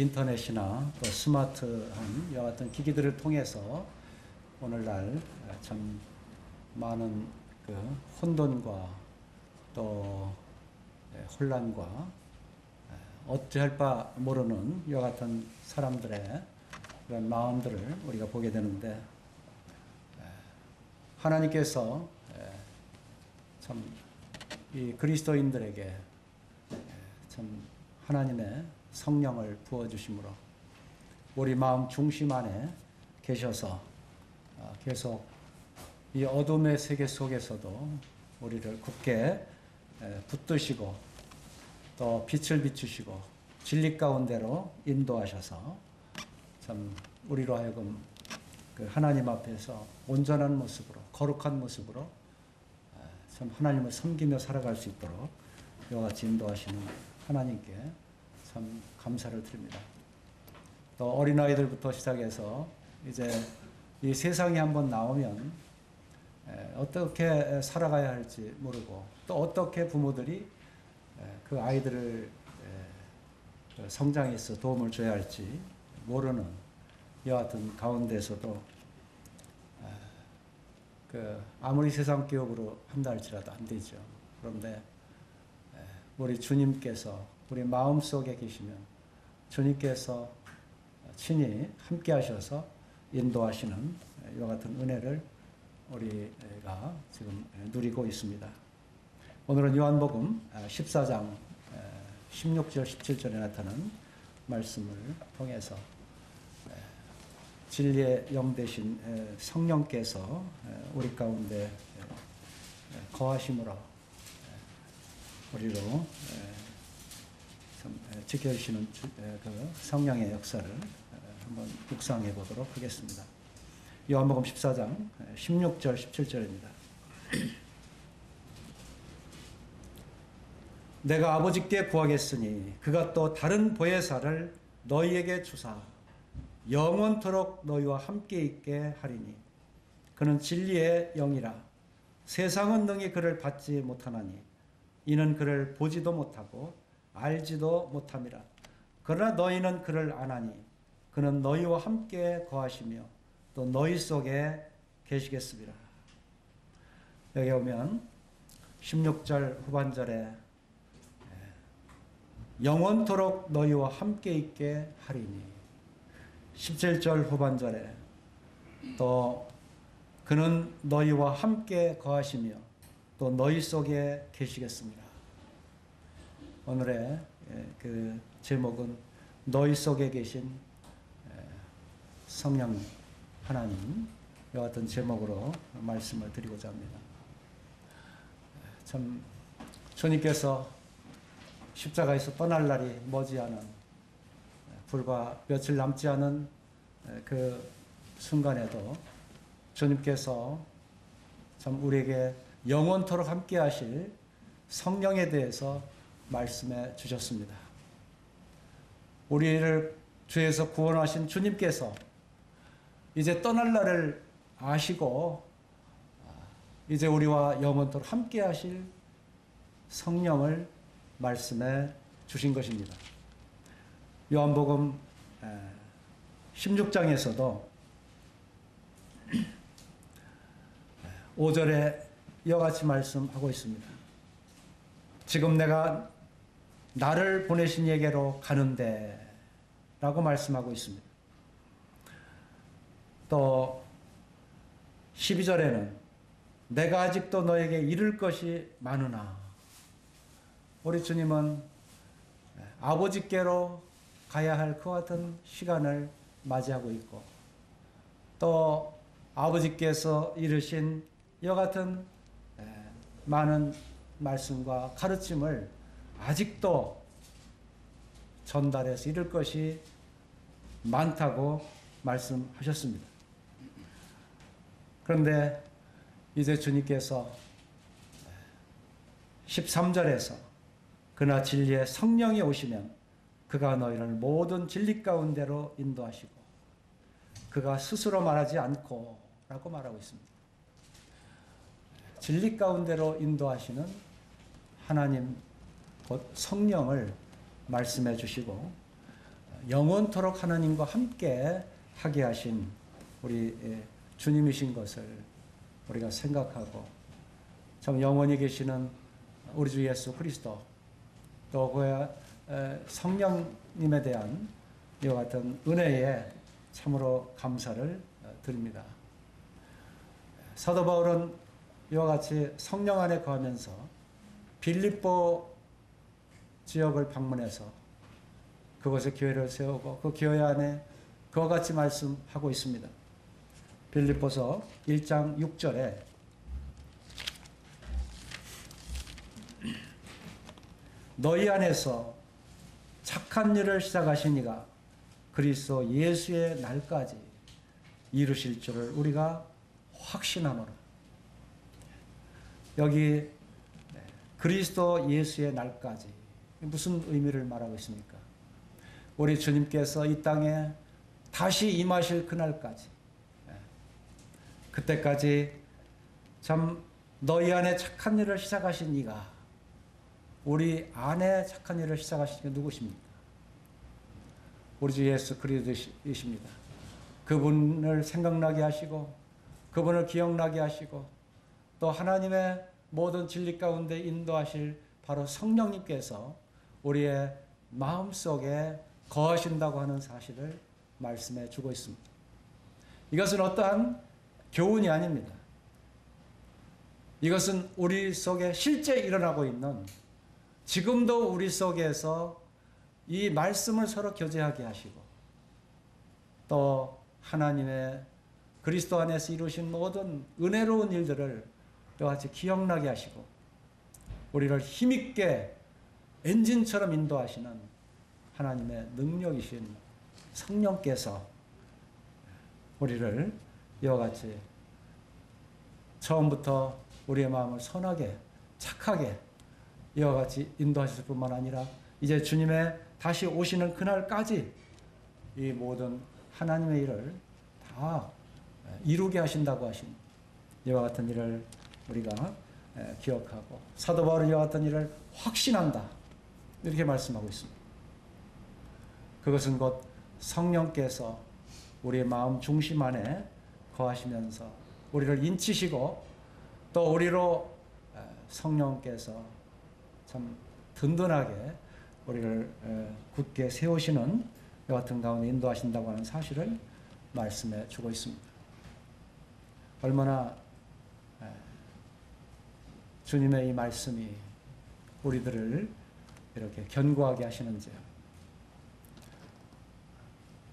인터넷이나 또 스마트한 이와 같은 기기들을 통해서 오늘날 참 많은 그 혼돈과 또 혼란과 어찌할 바 모르는 이와 같은 사람들의 그런 마음들을 우리가 보게 되는데, 하나님께서 참 이 그리스도인들에게 참 하나님의 성령을 부어주심으로 우리 마음 중심 안에 계셔서 계속 이 어둠의 세계 속에서도 우리를 굳게 붙드시고 또 빛을 비추시고 진리 가운데로 인도하셔서 참 우리로 하여금 그 하나님 앞에서 온전한 모습으로, 거룩한 모습으로 참 하나님을 섬기며 살아갈 수 있도록 이와 같이 인도하시는 하나님께 참 감사를 드립니다. 또 어린아이들부터 시작해서 이제 이 세상에 한번 나오면 어떻게 살아가야 할지 모르고, 또 어떻게 부모들이 그 아이들을 성장에 있어 도움을 줘야 할지 모르는 이와 같은 가운데서도 아무리 세상 기업으로 한다 할지라도 안 되죠. 그런데 우리 주님께서 우리 마음속에 계시면 주님께서 친히 함께 하셔서 인도하시는 이와 같은 은혜를 우리가 지금 누리고 있습니다. 오늘은 요한복음 14장 16절 17절에 나타난 말씀을 통해서 진리의 영 되신 성령께서 우리 가운데 거하심으로 우리로 지켜주시는 그 성령의 역사를 한번 묵상해 보도록 하겠습니다. 요한복음 14장 16절 17절입니다. 내가 아버지께 구하겠으니 그가 또 다른 보혜사를 너희에게 주사 영원토록 너희와 함께 있게 하리니 그는 진리의 영이라. 세상은 능히 그를 받지 못하나니 이는 그를 보지도 못하고 알지도 못함이라. 그러나 너희는 그를 아나니 그는 너희와 함께 거하시며 또 너희 속에 계시겠습니다. 여기 오면 16절 후반절에 영원토록 너희와 함께 있게 하리니, 17절 후반절에 또 그는 너희와 함께 거하시며 또 너희 속에 계시겠습니다. 오늘의 그 제목은 너희 속에 계신 성령 하나님, 이와 같은 제목으로 말씀을 드리고자 합니다. 참 주님께서 십자가에서 떠날 날이 머지않은 불과 며칠 남지 않은 그 순간에도 주님께서 참 우리에게 영원토록 함께 하실 성령에 대해서 말씀해 주셨습니다. 우리를 죄에서 구원하신 주님께서 이제 떠날 날을 아시고 이제 우리와 영원토록 함께 하실 성령을 말씀해 주신 것입니다. 요한복음 16장에서도 5절에 이와 같이 말씀하고 있습니다. 지금 내가 나를 보내신 이에게로 가는데 라고 말씀하고 있습니다. 또 12절에는 내가 아직도 너에게 이룰 것이 많으나, 우리 주님은 아버지께로 가야 할 그와 같은 시간을 맞이하고 있고, 또 아버지께서 이르신 이와 같은 많은 말씀과 가르침을 아직도 전달해서 이룰 것이 많다고 말씀하셨습니다. 그런데 이제 주님께서 13절에서 그나 진리의 성령이 오시면 그가 너희를 모든 진리 가운데로 인도하시고 그가 스스로 말하지 않고 라고 말하고 있습니다. 진리 가운데로 인도하시는 하나님 곧 성령을 말씀해 주시고 영원토록 하나님과 함께 하게 하신 우리 주님이신 것을 우리가 생각하고, 참 영원히 계시는 우리 주 예수 그리스도, 또 그의 성령님에 대한 이와 같은 은혜에 참으로 감사를 드립니다. 사도 바울은 이와 같이 성령 안에 거하면서 빌립보 지역을 방문해서 그곳에 교회를 세우고 그 교회 안에 그와 같이 말씀하고 있습니다. 빌립보서 1장 6절에 너희 안에서 착한 일을 시작하신 이가 그리스도 예수의 날까지 이루실 줄을 우리가 확신하노라. 여기 그리스도 예수의 날까지 무슨 의미를 말하고 있습니까? 우리 주님께서 이 땅에 다시 임하실 그날까지, 그때까지 참 너희 안에 착한 일을 시작하신 이가, 우리 안에 착한 일을 시작하신 이가 누구십니까? 우리 주 예수 그리스도이십니다. 그분을 생각나게 하시고 그분을 기억나게 하시고 또 하나님의 모든 진리 가운데 인도하실 바로 성령님께서 우리의 마음속에 거하신다고 하는 사실을 말씀해 주고 있습니다. 이것은 어떠한 교훈이 아닙니다. 이것은 우리 속에 실제 일어나고 있는, 지금도 우리 속에서 이 말씀을 서로 교제하게 하시고 또 하나님의 그리스도 안에서 이루신 모든 은혜로운 일들을 이와 같이 기억나게 하시고 우리를 힘있게 엔진처럼 인도하시는 하나님의 능력이신 성령께서 우리를 이와 같이 처음부터 우리의 마음을 선하게 착하게 이와 같이 인도하실 뿐만 아니라 이제 주님의 다시 오시는 그날까지 이 모든 하나님의 일을 다 이루게 하신다고 하신 이와 같은 일을 우리가 기억하고 사도 바울은 이와 같은 일을 확신한다, 이렇게 말씀하고 있습니다. 그것은 곧 성령께서 우리의 마음 중심 안에 거하시면서 우리를 인치시고 또 우리로 성령께서 참 든든하게 우리를 굳게 세우시는 이와 같은 가운데 인도하신다고 하는 사실을 말씀해 주고 있습니다. 얼마나 주님의 이 말씀이 우리들을 이렇게 견고하게 하시는지요.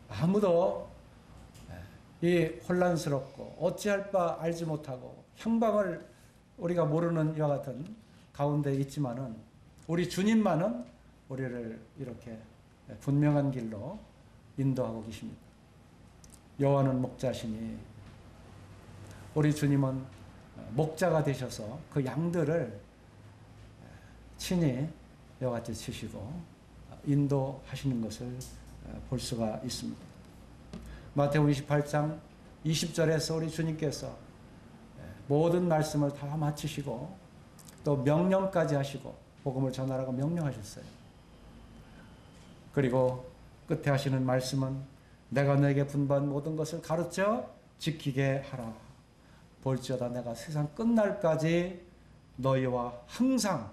아무도 이 혼란스럽고 어찌할 바 알지 못하고 향방을 우리가 모르는 이와 같은 가운데 있지만은 우리 주님만은 우리를 이렇게 분명한 길로 인도하고 계십니다. 여호와는 목자시니 우리 주님은 목자가 되셔서 그 양들을 친히 이와 같이 치시고 인도하시는 것을 볼 수가 있습니다. 마태복음 28장 20절에서 우리 주님께서 모든 말씀을 다 마치시고 또 명령까지 하시고 복음을 전하라고 명령하셨어요. 그리고 끝에 하시는 말씀은 내가 너에게 분부한 모든 것을 가르쳐 지키게 하라. 볼지어다 내가 세상 끝날까지 너희와 항상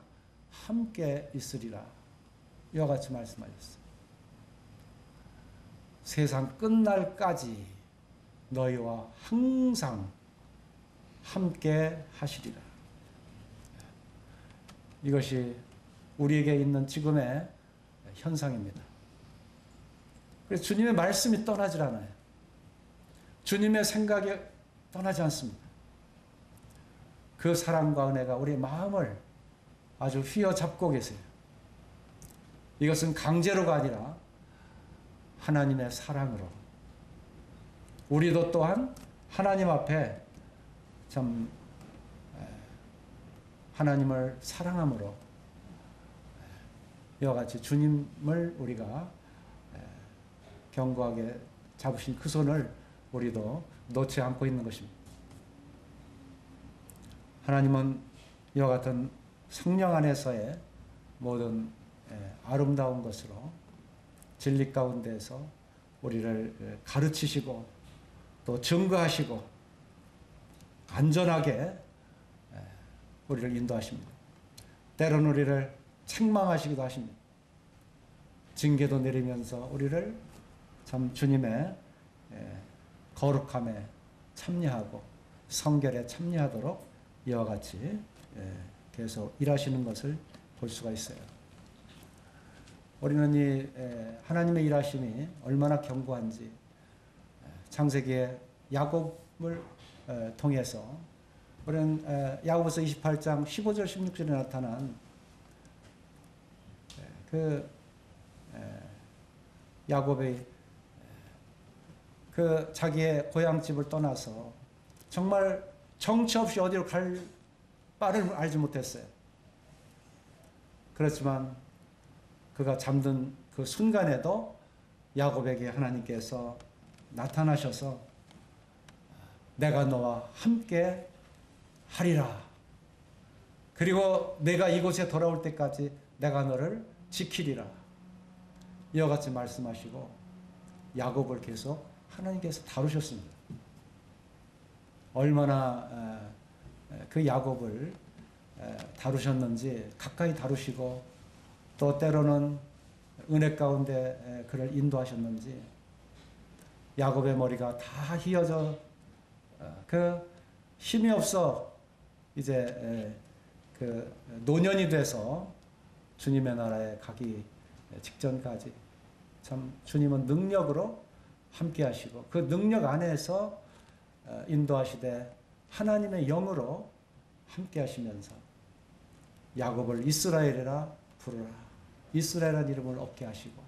함께 있으리라. 이와 같이 말씀하셨어요. 세상 끝날까지 너희와 항상 함께 하시리라. 이것이 우리에게 있는 지금의 현상입니다. 그래서 주님의 말씀이 떠나질 않아요. 주님의 생각이 떠나지 않습니다. 그 사랑과 은혜가 우리의 마음을 아주 휘어잡고 계세요. 이것은 강제로가 아니라 하나님의 사랑으로, 우리도 또한 하나님 앞에 참 하나님을 사랑함으로 이와 같이 주님을 우리가 견고하게 잡으신 그 손을 우리도 놓지 않고 있는 것입니다. 하나님은 이와 같은 성령 안에서의 모든 아름다운 것으로 진리 가운데서 우리를 가르치시고 또 증거하시고 안전하게 우리를 인도하십니다. 때로는 우리를 책망하시기도 하십니다. 징계도 내리면서 우리를 참 주님의 거룩함에 참여하고 성결에 참여하도록 이와 같이 계속 일하시는 것을 볼 수가 있어요. 우리는 이 하나님의 일하심이 얼마나 견고한지 창세기의 야곱을 통해서 우리는 야고보서 28장 15절 16절에 나타난 그 야곱의 그 자기의 고향집을 떠나서 정말 정처 없이 어디로 갈 바를 알지 못했어요. 그렇지만 그가 잠든 그 순간에도 야곱에게 하나님께서 나타나셔서 내가 너와 함께 하리라. 그리고 내가 이곳에 돌아올 때까지 내가 너를 지키리라. 이와 같이 말씀하시고 야곱을 계속 하나님께서 다루셨습니다. 얼마나 그 야곱을 다루셨는지 가까이 다루시고 또 때로는 은혜 가운데 그를 인도하셨는지 야곱의 머리가 다 휘어져 그 힘이 없어 이제 그 노년이 돼서 주님의 나라에 가기 직전까지 참 주님은 능력으로 함께 하시고 그 능력 안에서 인도하시되 하나님의 영으로 함께 하시면서 야곱을 이스라엘이라 부르라. 이스라엘이라는 이름을 얻게 하시고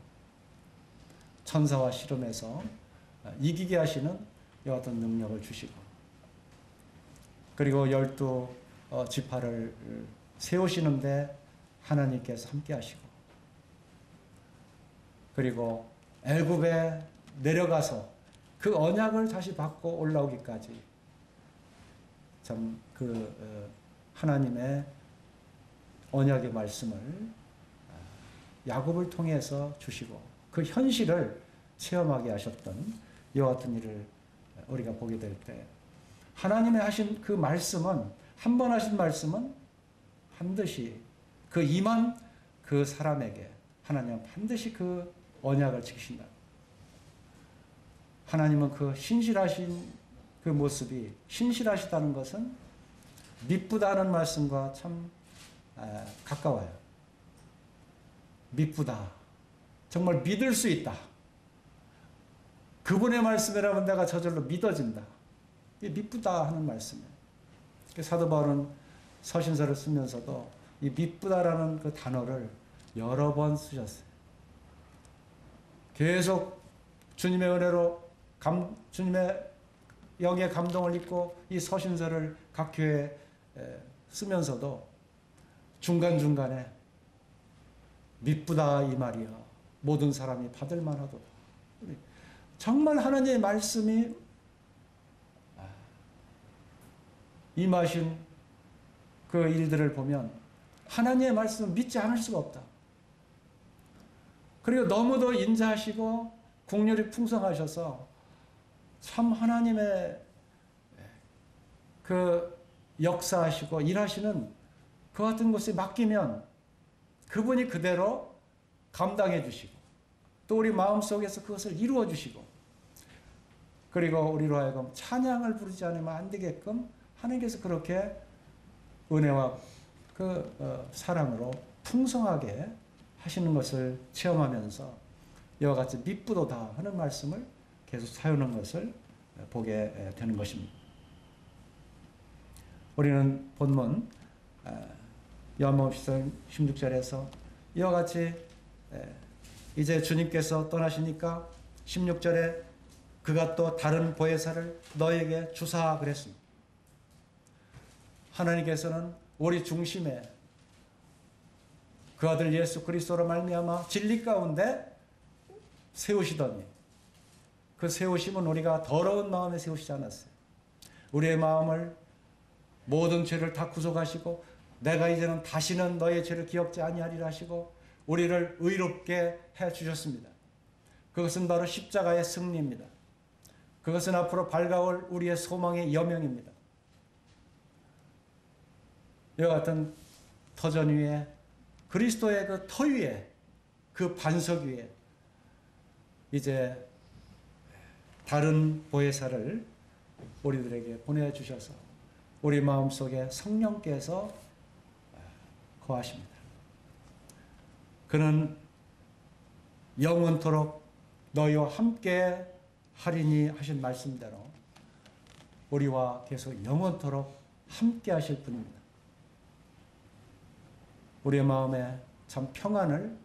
천사와 씨름에서 이기게 하시는 이와 같은 능력을 주시고 그리고 12지파를 세우시는데 하나님께서 함께 하시고 그리고 애굽에 내려가서 그 언약을 다시 받고 올라오기까지 참 그 하나님의 언약의 말씀을 야곱을 통해서 주시고 그 현실을 체험하게 하셨던 이와 같은 일을 우리가 보게 될 때 하나님의 하신 그 말씀은 한 번 하신 말씀은 반드시 그 임한 그 사람에게 하나님은 반드시 그 언약을 지키신다. 하나님은 그 신실하신 그 모습이 신실하시다는 것은 미쁘다는 말씀과 참 가까워요. 미쁘다. 정말 믿을 수 있다. 그분의 말씀이라면 내가 저절로 믿어진다. 이게 미쁘다 하는 말씀이에요. 사도 바울은 서신서를 쓰면서도 이 미쁘다라는 그 단어를 여러 번 쓰셨어요. 계속 주님의 은혜로 주님의 영의 감동을 입고 이 서신서를 각 교회에 쓰면서도 중간중간에 미쁘다 이 말이야. 모든 사람이 받을 만하도다. 정말 하나님의 말씀이 임하신 그 일들을 보면 하나님의 말씀을 믿지 않을 수가 없다. 그리고 너무도 인자하시고 국률이 풍성하셔서 참 하나님의 그 역사하시고 일하시는 그 같은 곳에 맡기면 그분이 그대로 감당해 주시고 또 우리 마음속에서 그것을 이루어 주시고 그리고 우리로 하여금 찬양을 부르지 않으면 안 되게끔 하나님께서 그렇게 은혜와 그 사랑으로 풍성하게 하시는 것을 체험하면서 이와 같이 미쁘도다 하는 말씀을 계속 사용하는 것을 보게 되는 것입니다. 우리는 본문 요한복음 16절에서 이와 같이 이제 주님께서 떠나시니까 16절에 그가 또 다른 보혜사를 너에게 주사 그랬습니다. 하나님께서는 우리 중심에 그 아들 예수 그리스도로 말미암아 진리 가운데 세우시더니 그 세우심은 우리가 더러운 마음에 세우시지 않았어요. 우리의 마음을 모든 죄를 다 구속하시고 내가 이제는 다시는 너의 죄를 기억지 아니하리라 하시고 우리를 의롭게 해 주셨습니다. 그것은 바로 십자가의 승리입니다. 그것은 앞으로 밝아올 우리의 소망의 여명입니다. 이와 같은 터전 위에, 그리스도의 그 터 위에, 그 반석 위에 이제 다른 보혜사를 우리들에게 보내주셔서 우리 마음속에 성령께서 거하십니다. 그는 영원토록 너희와 함께 하리니 하신 말씀대로 우리와 계속 영원토록 함께 하실 분입니다. 우리의 마음에 참 평안을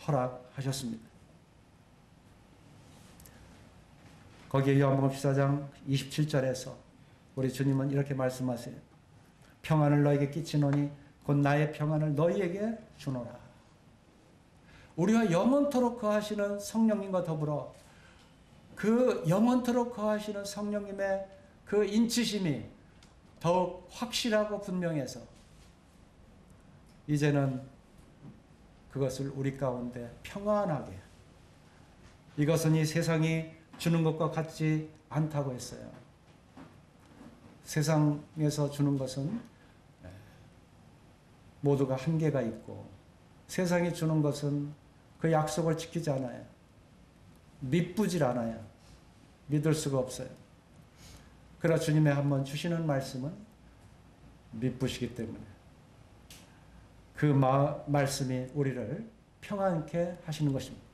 허락하셨습니다. 거기에 요한복음 14장 27절에서 우리 주님은 이렇게 말씀하세요. 평안을 너에게 끼치노니 곧 나의 평안을 너희에게 주노라. 우리와 영원토록 거하시는 성령님과 더불어 그 영원토록 거하시는 성령님의 그 인치심이 더욱 확실하고 분명해서 이제는 그것을 우리 가운데 평안하게, 이것은 이 세상이 주는 것과 같지 않다고 했어요. 세상에서 주는 것은 모두가 한계가 있고, 세상이 주는 것은 그 약속을 지키지 않아요. 믿부질 않아요. 믿을 수가 없어요. 그러나 주님의 한번 주시는 말씀은 믿부시기 때문에 그 말씀이 우리를 평안케 하시는 것입니다.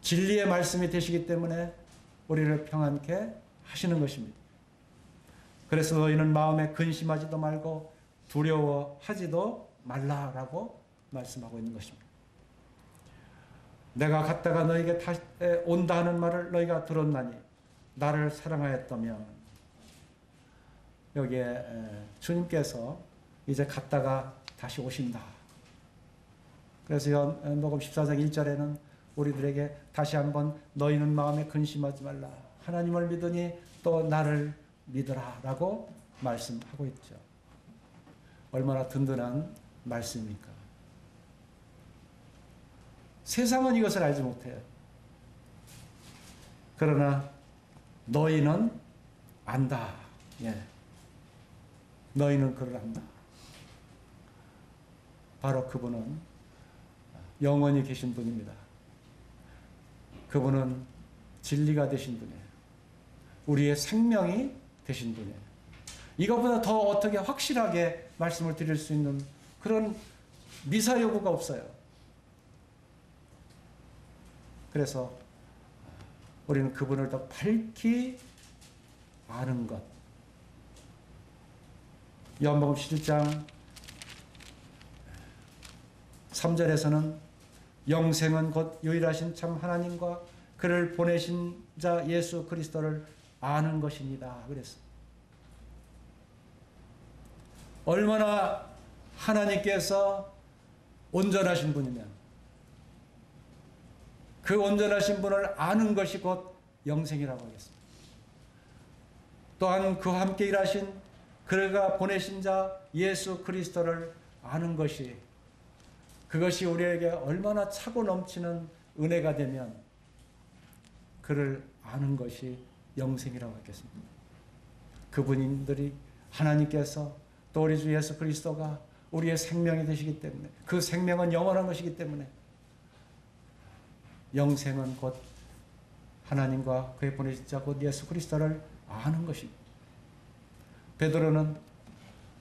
진리의 말씀이 되시기 때문에 우리를 평안케 하시는 것입니다. 그래서 너희는 마음에 근심하지도 말고 두려워하지도 말라라고 말씀하고 있는 것입니다. 내가 갔다가 너에게 다시 온다 하는 말을 너희가 들었나니 나를 사랑하였다면, 여기에 주님께서 이제 갔다가 다시 오신다. 그래서 요한복음 14장 1절에는 우리들에게 다시 한번 너희는 마음에 근심하지 말라. 하나님을 믿으니 또 나를 믿으라 라고 말씀하고 있죠. 얼마나 든든한 말씀입니까? 세상은 이것을 알지 못해요. 그러나 너희는 안다. 예. 너희는 그를 안다. 바로 그분은 영원히 계신 분입니다. 그분은 진리가 되신 분이에요. 우리의 생명이 되신 분이에요. 이것보다 더 어떻게 확실하게 말씀을 드릴 수 있는 그런 미사 여구가 없어요. 그래서 우리는 그분을 더 밝히 아는 것. 요한복음 17장 3절에서는 영생은 곧 유일하신 참 하나님과 그를 보내신 자 예수 그리스도를 아는 것입니다. 그랬어요. 얼마나 하나님께서 온전하신 분이면 그 온전하신 분을 아는 것이 곧 영생이라고 하겠습니다. 또한 그와 함께 일하신 그가 보내신 자 예수 그리스도를 아는 것이, 그것이 우리에게 얼마나 차고 넘치는 은혜가 되면 그를 아는 것이 영생이라고 하겠습니다. 그분들이 하나님께서 또 우리 주 예수 그리스도가 우리의 생명이 되시기 때문에, 그 생명은 영원한 것이기 때문에 영생은 곧 하나님과 그의 보내신 자 곧 예수 그리스도를 아는 것입니다. 베드로는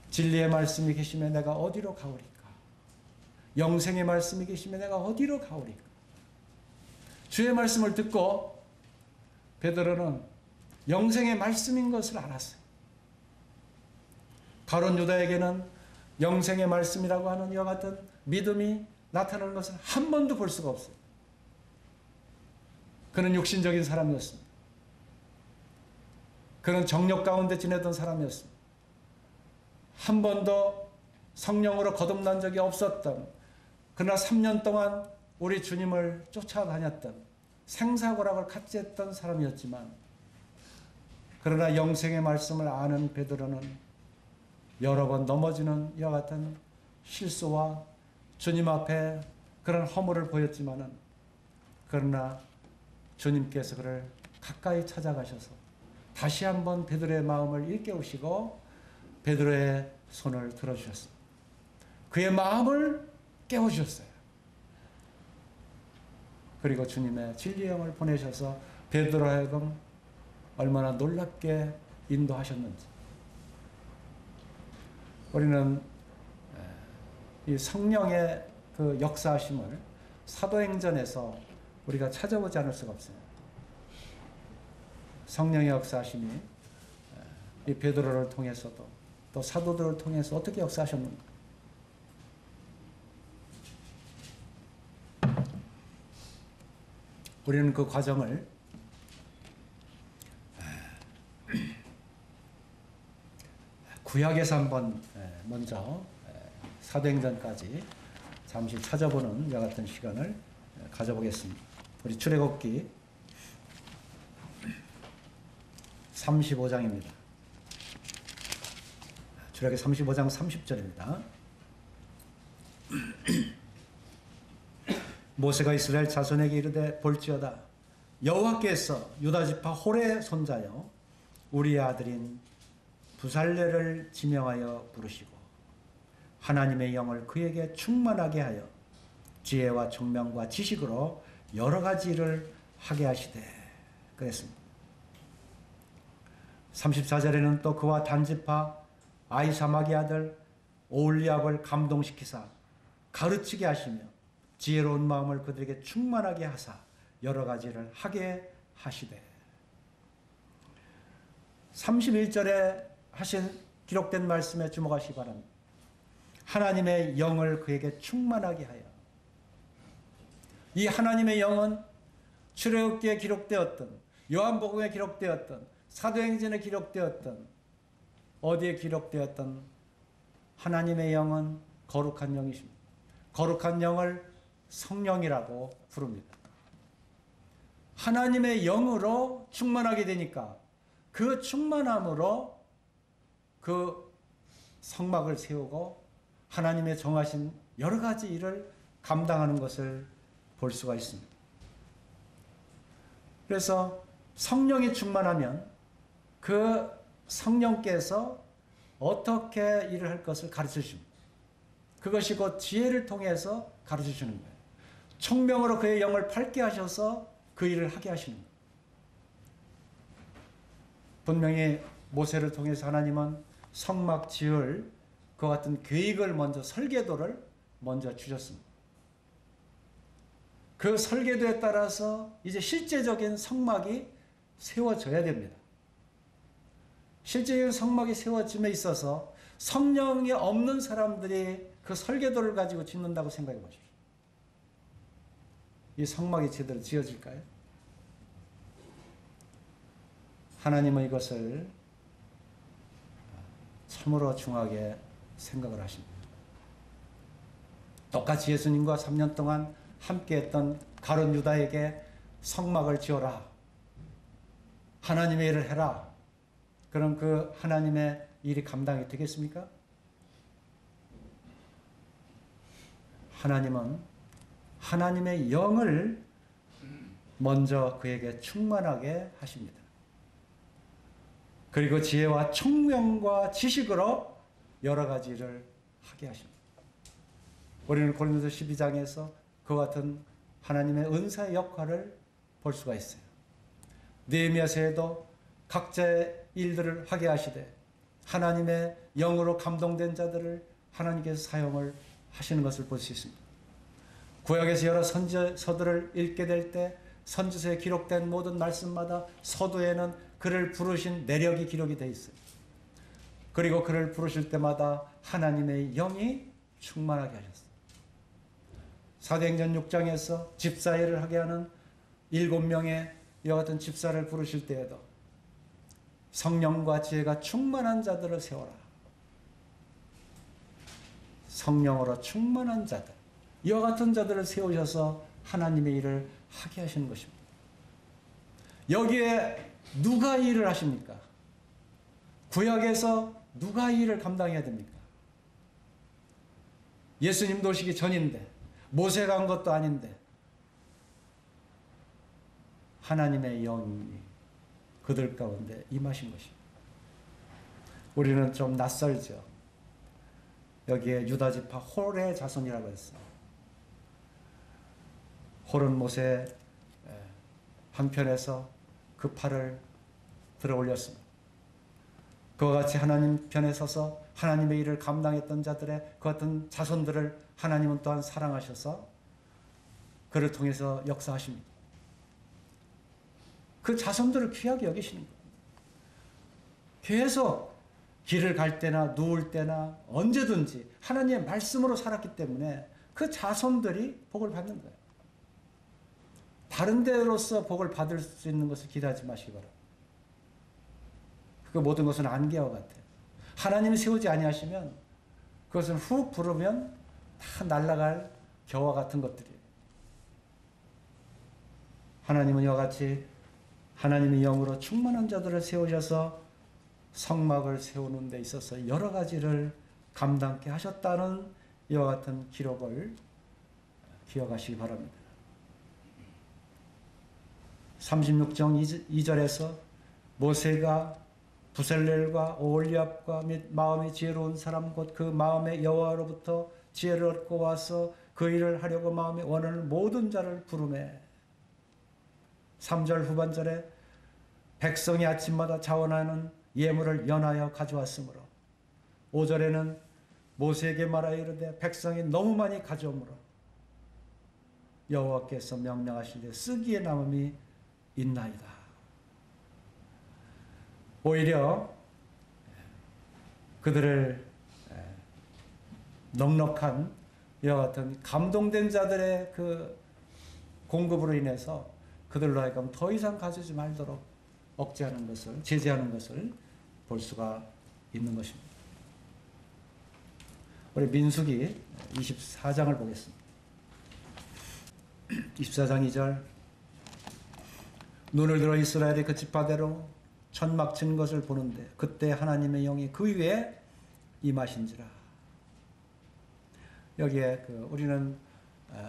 진리의 말씀이 계시면 내가 어디로 가오리까? 영생의 말씀이 계시면 내가 어디로 가오리까? 주의 말씀을 듣고 베드로는 영생의 말씀인 것을 알았어요. 가룟 유다에게는 영생의 말씀이라고 하는 이와 같은 믿음이 나타나는 것을 한 번도 볼 수가 없어요. 그는 육신적인 사람이었습니다. 그는 정욕 가운데 지내던 사람이었습니다. 한 번도 성령으로 거듭난 적이 없었던, 그러나 3년 동안 우리 주님을 쫓아다녔던, 생사고락을 같이 했던 사람이었지만, 그러나 영생의 말씀을 아는 베드로는 여러 번 넘어지는 이와 같은 실수와 주님 앞에 그런 허물을 보였지만은, 그러나 주님께서 그를 가까이 찾아가셔서 다시 한번 베드로의 마음을 일깨우시고 베드로의 손을 들어주셨습니다. 그의 마음을 깨워주셨어요. 그리고 주님의 진리의 영을 보내셔서 베드로 하여금 얼마나 놀랍게 인도하셨는지. 우리는 이 성령의 그 역사하심을 사도행전에서 우리가 찾아보지 않을 수가 없어요. 성령의 역사하심이 이 베드로를 통해서도 또 사도들을 통해서 어떻게 역사하셨는가. 우리는 그 과정을 구약에서 한번 먼저 사도행전까지 잠시 찾아보는 이와 같은 시간을 가져보겠습니다. 우리 출애굽기 35장입니다. 출애굽기 35장 30절입니다. 모세가 이스라엘 자손에게 이르되 볼지어다 여호와께서 유다 지파 홀의 손자여 우리의 아들인 부살레를 지명하여 부르시고 하나님의 영을 그에게 충만하게 하여 지혜와 총명과 지식으로 여러 가지 일을 하게 하시되 그랬습니다. 34절에는 또 그와 단지파 아이사막의 아들 오홀리압을 감동시키사 가르치게 하시며 지혜로운 마음을 그들에게 충만하게 하사 여러 가지를 하게 하시되 31절에 하신 기록된 말씀에 주목하시기 바랍니다. 하나님의 영을 그에게 충만하게 하여. 이 하나님의 영은 출애굽기에 기록되었던 요한복음에 기록되었던 사도행전에 기록되었던 어디에 기록되었던 하나님의 영은 거룩한 영이십니다. 거룩한 영을 성령이라고 부릅니다. 하나님의 영으로 충만하게 되니까 그 충만함으로 그 성막을 세우고 하나님의 정하신 여러 가지 일을 감당하는 것을 볼 수가 있습니다. 그래서 성령이 충만하면 그 성령께서 어떻게 일을 할 것을 가르쳐 줍니다. 그것이 곧 지혜를 통해서 가르쳐 주는 거예요. 총명으로 그의 영을 밝게 하셔서 그 일을 하게 하시는 거예요. 분명히 모세를 통해서 하나님은 성막 지을 그 같은 계획을 먼저 설계도를 먼저 주셨습니다. 그 설계도에 따라서 이제 실제적인 성막이 세워져야 됩니다. 실제적인 성막이 세워짐에 있어서 성령이 없는 사람들이 그 설계도를 가지고 짓는다고 생각해 보십시오. 이 성막이 제대로 지어질까요? 하나님은 이것을 참으로 중하게 생각을 하십니다. 똑같이 예수님과 3년 동안 함께했던 가룟 유다에게 성막을 지어라. 하나님의 일을 해라. 그럼 그 하나님의 일이 감당이 되겠습니까? 하나님은 하나님의 영을 먼저 그에게 충만하게 하십니다. 그리고 지혜와 총명과 지식으로 여러 가지 일을 하게 하십니다. 우리는 고린도서 12장에서 그 같은 하나님의 은사의 역할을 볼 수가 있어요. 느헤미야서에도 각자의 일들을 하게 하시되 하나님의 영으로 감동된 자들을 하나님께서 사용을 하시는 것을 볼 수 있습니다. 구약에서 여러 선지서들을 읽게 될 때 선지서에 기록된 모든 말씀마다 서두에는 그를 부르신 내력이 기록이 되어 있어요. 그리고 그를 부르실 때마다 하나님의 영이 충만하게 하셨어요. 사도행전 6장에서 집사일을 하게 하는 7명의 이와 같은 집사를 부르실 때에도 성령과 지혜가 충만한 자들을 세워라. 성령으로 충만한 자들, 이와 같은 자들을 세우셔서 하나님의 일을 하게 하시는 것입니다. 여기에 누가 이 일을 하십니까? 구약에서 누가 이 일을 감당해야 됩니까? 예수님도 오시기 전인데 모세가 한 것도 아닌데 하나님의 영이 그들 가운데 임하신 것입니다. 우리는 좀 낯설죠. 여기에 유다지파 홀의 자손이라고 했어요. 홀은 모세 한편에서 그 팔을 들어 올렸습니다. 그와 같이 하나님 편에 서서 하나님의 일을 감당했던 자들의 그 같은 자손들을 하나님은 또한 사랑하셔서 그를 통해서 역사하십니다. 그 자손들을 귀하게 여기시는 거예요. 계속 길을 갈 때나 누울 때나 언제든지 하나님의 말씀으로 살았기 때문에 그 자손들이 복을 받는 거예요. 다른 데로서 복을 받을 수 있는 것을 기대하지 마시기 바랍니다. 그 모든 것은 안개와 같아요. 하나님이 세우지 아니하시면 그것은 훅 부르면 다 날아갈 겨와 같은 것들이에요. 하나님은 이와 같이 하나님의 영으로 충만한 자들을 세우셔서 성막을 세우는 데 있어서 여러 가지를 감당케 하셨다는 이와 같은 기록을 기억하시기 바랍니다. 36장 2절에서 모세가 부셀렐과 오홀리압과 및 마음이 지혜로운 사람 곧 그 마음의 여호와로부터 지혜를 얻고 와서 그 일을 하려고 마음에 원하는 모든 자를 부르매 3절 후반절에 백성이 아침마다 자원하는 예물을 연하여 가져왔으므로 5절에는 모세에게 말하여 이르되 백성이 너무 많이 가져오므로 여호와께서 명령하시되 쓰기에 남음이 있나이다. 오히려 그들을 넉넉한 이와 같은 감동된 자들의 그 공급으로 인해서 그들로 하여금 더 이상 가지지 말도록 억제하는 것을, 제재하는 것을 볼 수가 있는 것입니다. 우리 민수기 24장을 보겠습니다. 24장 2절 눈을 들어 이스라엘의 그 지파대로 천막 친 것을 보는데 그때 하나님의 영이 그 위에 임하신지라. 여기에 우리는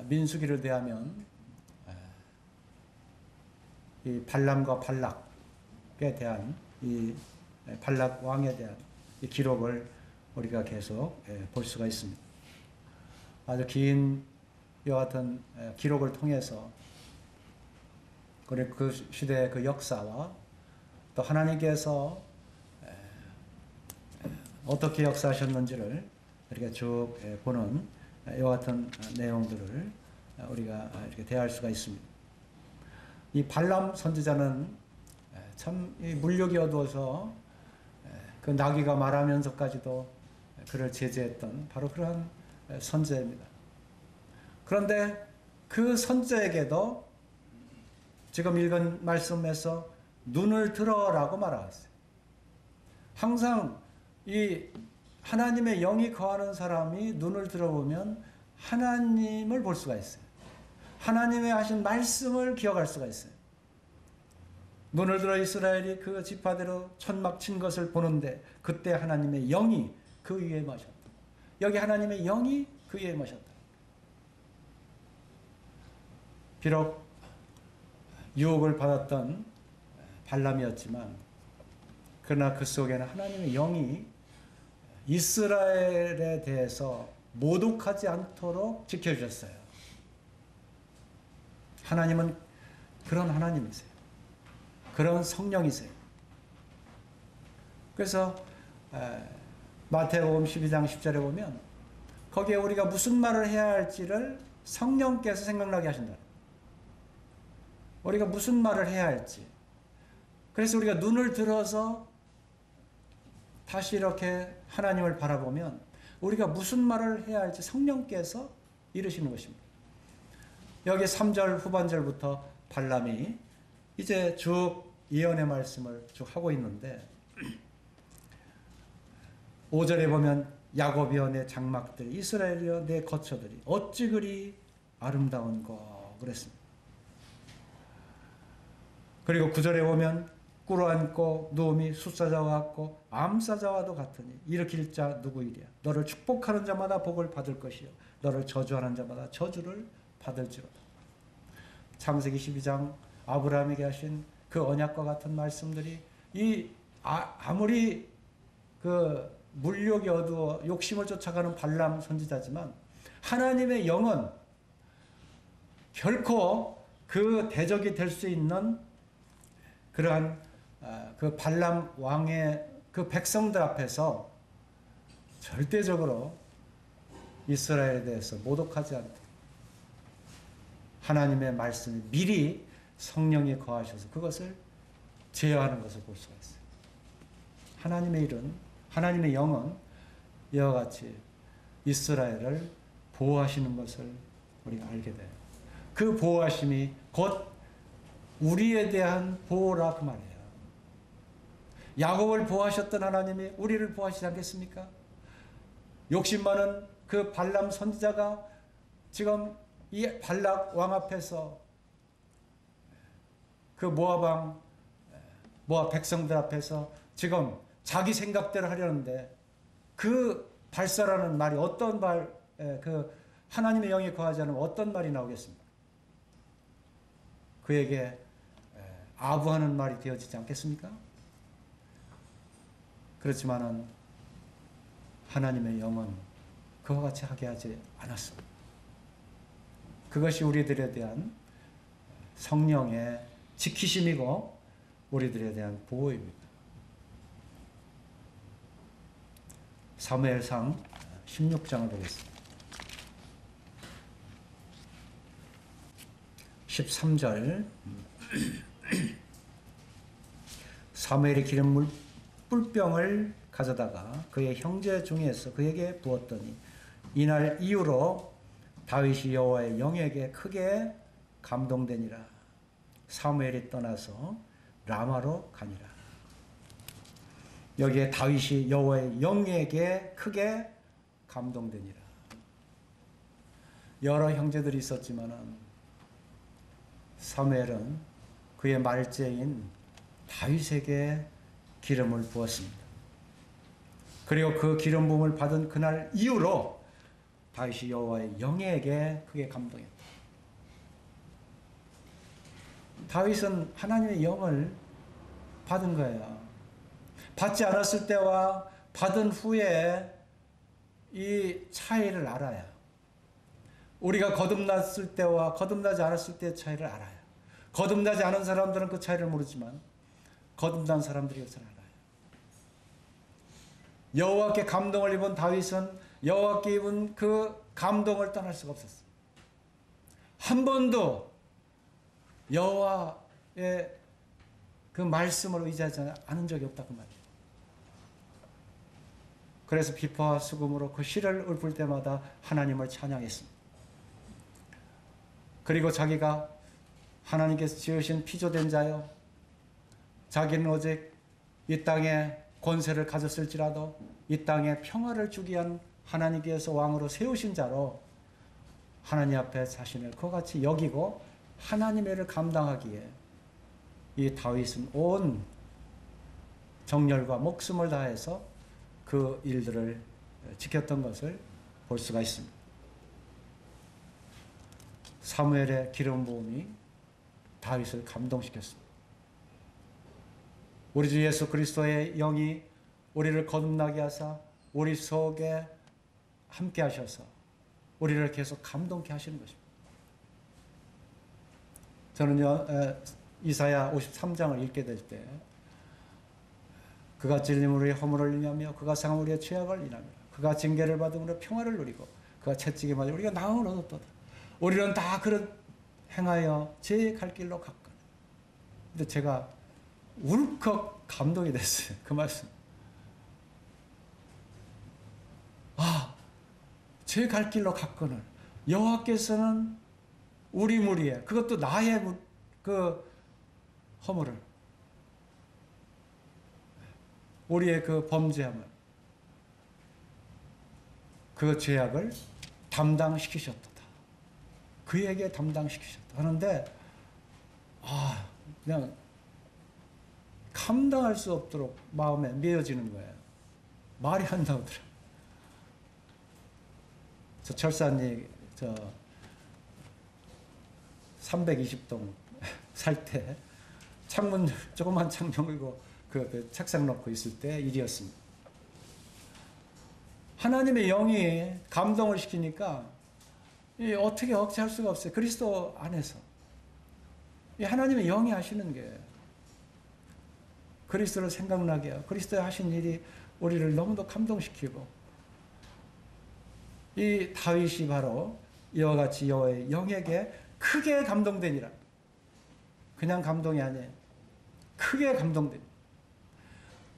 민수기를 대하면 이 발람과 발락에 대한 이 발락 왕에 대한 이 기록을 우리가 계속 볼 수가 있습니다. 아주 긴 이와 같은 기록을 통해서 그 시대의 그 역사와 또 하나님께서 어떻게 역사하셨는지를 이렇게 쭉 보는 이와 같은 내용들을 우리가 이렇게 대할 수가 있습니다. 이 발람 선지자는 참 물욕이 어두워서 그 나귀가 말하면서까지도 그를 제재했던 바로 그러한 선지자입니다. 그런데 그 선지자에게도 지금 읽은 말씀에서 눈을 들어라고 말하였어요. 항상 이 하나님의 영이 거하는 사람이 눈을 들어보면 하나님을 볼 수가 있어요. 하나님의 하신 말씀을 기억할 수가 있어요. 눈을 들어 이스라엘이 그 지파대로 천막 친 것을 보는데 그때 하나님의 영이 그 위에 임하셨다. 여기 하나님의 영이 그 위에 임하셨다. 비록 유혹을 받았던 발람이었지만 그러나 그 속에는 하나님의 영이 이스라엘에 대해서 모독하지 않도록 지켜주셨어요. 하나님은 그런 하나님이세요. 그런 성령이세요. 그래서 마태복음 12장 10절에 보면 거기에 우리가 무슨 말을 해야 할지를 성령께서 생각나게 하신다. 우리가 무슨 말을 해야 할지. 그래서 우리가 눈을 들어서 다시 이렇게 하나님을 바라보면 우리가 무슨 말을 해야 할지 성령께서 이르시는 것입니다. 여기 3절 후반절부터 발람이 이제 쭉 예언의 말씀을 쭉 하고 있는데 5절에 보면 야곱이여 내 장막들이 이스라엘이여 내 거처들이 어찌 그리 아름다운고 그랬습니다. 그리고 9절에 보면 꿇어앉고 누움이 숫사자와 같고 암사자와도 같으니 일으킬 자 누구이랴. 너를 축복하는 자마다 복을 받을 것이요 너를 저주하는 자마다 저주를 받을지로다. 창세기 12장 아브라함에게 하신 그 언약과 같은 말씀들이 아무리 그 물욕이 어두워 욕심을 쫓아가는 발람 선지자지만 하나님의 영은 결코 그 대적이 될 수 있는 그러한 그 발람 왕의 그 백성들 앞에서 절대적으로 이스라엘에 대해서 모독하지 않도록 하나님의 말씀이 미리 성령이 거하셔서 그것을 제어하는 것을 볼 수가 있어요. 하나님의 일은, 하나님의 영은 이와 같이 이스라엘을 보호하시는 것을 우리가 알게 돼요. 그 보호하심이 곧 우리에 대한 보호라 그 말이에요. 야곱을 보호하셨던 하나님이 우리를 보호하시지 않겠습니까? 욕심 많은 그 발람 선지자가 지금 이 발락 왕 앞에서 그 모압 백성들 앞에서 지금 자기 생각대로 하려는데 그 발사라는 말이 어떤 그 하나님의 영이 거하지 않으면 어떤 말이 나오겠습니까? 그에게 아부하는 말이 되어지지 않겠습니까? 그렇지만은 하나님의 영은 그와 같이 하게 하지 않았습니다. 그것이 우리들에 대한 성령의 지키심이고 우리들에 대한 보호입니다. 사무엘상 16장을 보겠습니다. 13절 사무엘이 기름 뿔병을 가져다가 그의 형제 중에서 그에게 부었더니 이날 이후로 다윗이 여호와의 영에게 크게 감동되니라. 사무엘이 떠나서 라마로 가니라. 여기에 다윗이 여호와의 영에게 크게 감동되니라. 여러 형제들이 있었지만은 사무엘은 그의 말제인 다윗에게 기름을 부었습니다. 그리고 그 기름 부음을 받은 그날 이후로 다윗이 여호와의 영에게 크게 감동했다. 다윗은 하나님의 영을 받은 거예요. 받지 않았을 때와 받은 후에 이 차이를 알아야. 우리가 거듭났을 때와 거듭나지 않았을 때의 차이를 알아요. 거듭나지 않은 사람들은 그 차이를 모르지만 거듭난 사람들이 그것을 알아요. 여호와께 감동을 입은 다윗은 여호와께 입은 그 감동을 떠날 수가 없었어요. 한 번도 여호와의 그 말씀을 의지하지 않은 적이 없다 그 말이에요. 그래서 비파와 수금으로 그 시를 읊을 때마다 하나님을 찬양했습니다. 그리고 자기가 하나님께서 지으신 피조된 자요, 자기는 오직 이 땅에 권세를 가졌을지라도 이 땅에 평화를 주기 위한 하나님께서 왕으로 세우신 자로 하나님 앞에 자신을 그와 같이 여기고 하나님의 일을 감당하기에 이 다윗은 온 정열과 목숨을 다해서 그 일들을 지켰던 것을 볼 수가 있습니다. 사무엘의 기름 부음이 다윗을 감동시켰습니다. 우리 주 예수 그리스도의 영이 우리를 거듭나게 하사 우리 속에 함께 하셔서 우리를 계속 감동케 하시는 것입니다. 저는요, 이사야 53장을 읽게 될 때 그가 찔림 우리의 허물을 인하며 그가 상함 우리의 죄악을 인하며 그가 징계를 받음으로 평화를 누리고 그가 채찍에 맞아 우리가 나음을 얻었도다. 우리는 다 그런 행하여 제 갈 길로 갔거늘. 근데 제가 울컥 감동이 됐어요. 그 말씀. 제 갈 길로 갔거늘. 여호와께서는 우리 무리에, 그것도 나의 그 허물을, 우리의 그 범죄함을, 그 죄악을 담당시키셨도다. 그에게 담당시키셨다 하는데 그냥 감당할 수 없도록 마음에 메어지는 거예요. 말이 안 나오더라. 저 철사님 320동 살 때 창문 조그만 창문 열고 그 옆에 책상 놓고 있을 때 일이었습니다. 하나님의 영이 감동을 시키니까 어떻게 억제할 수가 없어요. 그리스도 안에서 하나님의 영이 하시는 게 그리스도를 생각나게 해요. 그리스도의 하신 일이 우리를 너무도 감동시키고, 이 다윗이 바로 이와 같이 여호와의 영에게 크게 감동되니라. 그냥 감동이 아니에요. 크게 감동됩니다.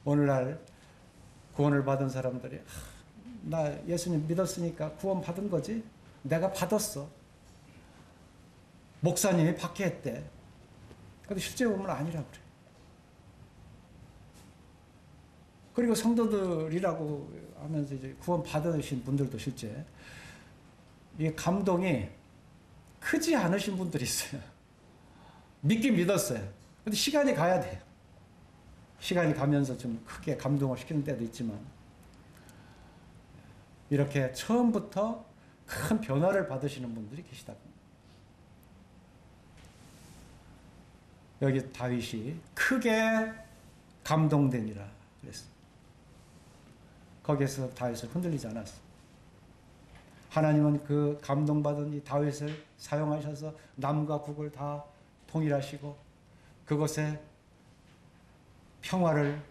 오늘날 구원을 받은 사람들이 나 예수님 믿었으니까 구원 받은 거지? 내가 받았어. 목사님이 받게 했대. 근데 실제 보면 아니라고 그래. 그리고 성도들이라고 하면서 이제 구원 받으신 분들도 실제 이 감동이 크지 않으신 분들이 있어요. 믿긴 믿었어요. 근데 시간이 가야 돼요. 시간이 가면서 좀 크게 감동을 시키는 때도 있지만, 이렇게 처음부터 큰 변화를 받으시는 분들이 계시다. 여기 다윗이 크게 감동되니라 그랬어요. 거기에서 다윗을 흔들리지 않았어. 하나님은 그 감동받은 이 다윗을 사용하셔서 남과 북을 다 통일하시고 그곳에 평화를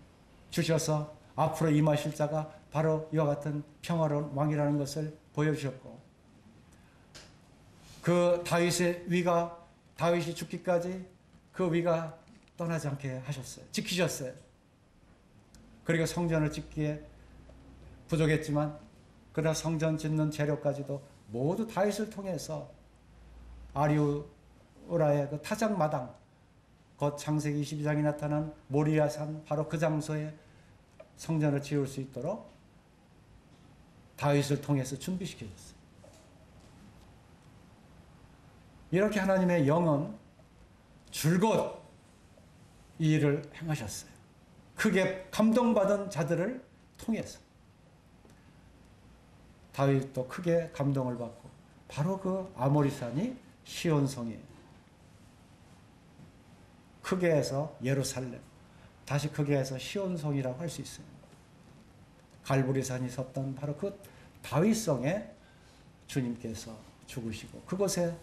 주셔서 앞으로 임하실 자가 바로 이와 같은 평화로운 왕이라는 것을 보여주셨고, 그 다윗의 위가 다윗이 죽기까지 그 위가 떠나지 않게 하셨어요. 지키셨어요. 그리고 성전을 짓기에 부족했지만 그러나 성전 짓는 재료까지도 모두 다윗을 통해서 아리우라의 그 타작마당, 곧 창세기 22장에 나타난 모리아산 바로 그 장소에 성전을 지을 수 있도록 다윗을 통해서 준비시켜줬어요. 이렇게 하나님의 영은 줄곧 이 일을 행하셨어요. 크게 감동받은 자들을 통해서. 다윗도 크게 감동을 받고 바로 그 아모리산이 시온성이에요. 크게 해서 예루살렘, 다시 크게 해서 시온성이라고 할 수 있어요. 갈보리산이 섰던 바로 그 다윗성에 주님께서 죽으시고 그곳에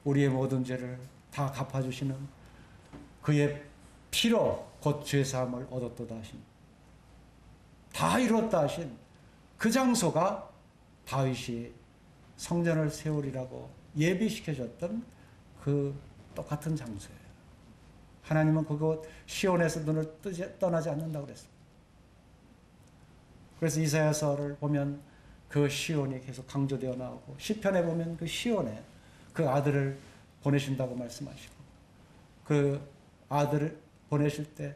우리의 모든 죄를 다 갚아주시는 그의 피로 곧 죄사함을 얻었도다 하신, 다 이뤘다 하신 그 장소가 다윗이 성전을 세우리라고 예비시켜줬던 그 똑같은 장소예요. 하나님은 그곳 시온에서 눈을 떠나지 않는다고 그랬습니다. 그래서 이사야서를 보면 그 시온이 계속 강조되어 나오고, 시편에 보면 그 시온에 그 아들을 보내신다고 말씀하시고, 그 아들을 보내실 때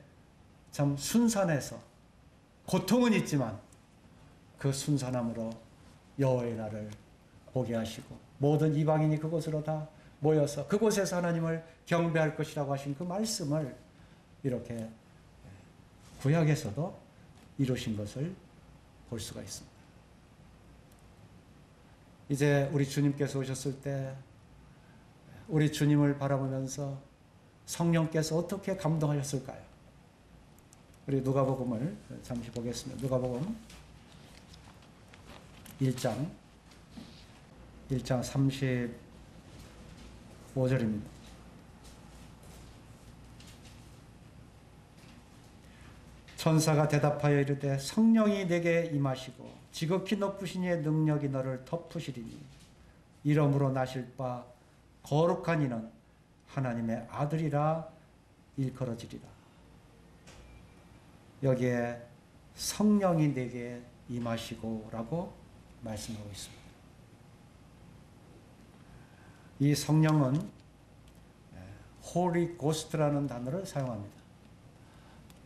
참 순산해서 고통은 있지만 그 순산함으로 여호와의 날을 보게 하시고 모든 이방인이 그곳으로 다 모여서 그곳에서 하나님을 경배할 것이라고 하신 그 말씀을 이렇게 구약에서도 이루신 것을 볼 수가 있습니다. 이제 우리 주님께서 오셨을 때 우리 주님을 바라보면서 성령께서 어떻게 감동하셨을까요? 우리 누가복음을 잠시 보겠습니다. 누가복음 1장 35절입니다. 천사가 대답하여 이르되 성령이 내게 임하시고 지극히 높으신 이의 능력이 너를 덮으시리니 이러므로 나실 바 거룩한 이는 하나님의 아들이라 일컬어지리라. 여기에 성령이 내게 임하시고 라고 말씀하고 있습니다. 이 성령은 Holy Ghost라는 단어를 사용합니다.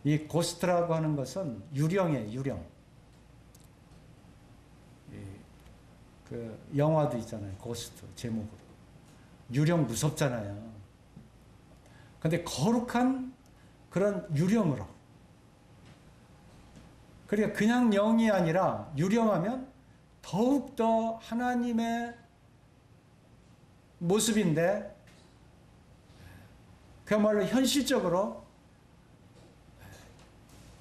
이 고스트라고 하는 것은 유령이에요, 유령. 그 영화도 있잖아요, 고스트 제목으로. 유령 무섭잖아요. 근데 거룩한 그런 유령으로. 그러니까 그냥 영이 아니라 유령하면 더욱더 하나님의 모습인데 그야말로 현실적으로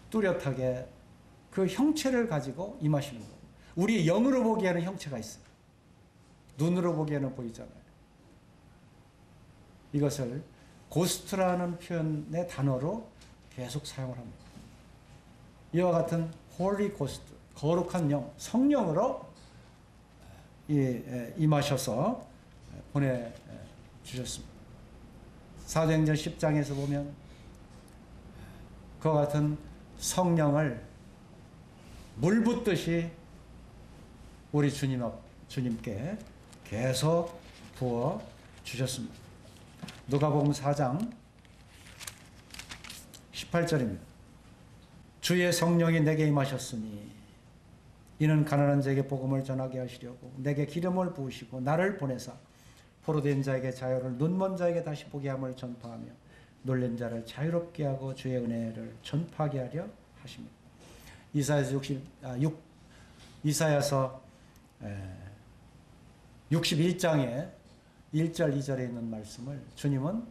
뚜렷하게 그 형체를 가지고 임하시는 거예요. 우리 영으로 보기에는 형체가 있어요. 눈으로 보기에는 보이잖아요. 이것을 고스트라는 표현의 단어로 계속 사용을 합니다. 이와 같은 홀리 고스트, 거룩한 영, 성령으로 임하셔서 보내주셨습니다. 사도행전 10장에서 보면 그와 같은 성령을 물 붓듯이 우리 주님께 계속 부어 주셨습니다. 누가복음 4장 18절입니다. 주의 성령이 내게 임하셨으니 이는 가난한 자에게 복음을 전하게 하시려고 내게 기름을 부으시고 나를 보내사 포로된 자에게 자유를, 눈먼 자에게 다시 보게 함을 전파하며 놀란 자를 자유롭게 하고 주의 은혜를 전파하게 하려 하십니다. 이사야서 61장에 1절 2절에 있는 말씀을 주님은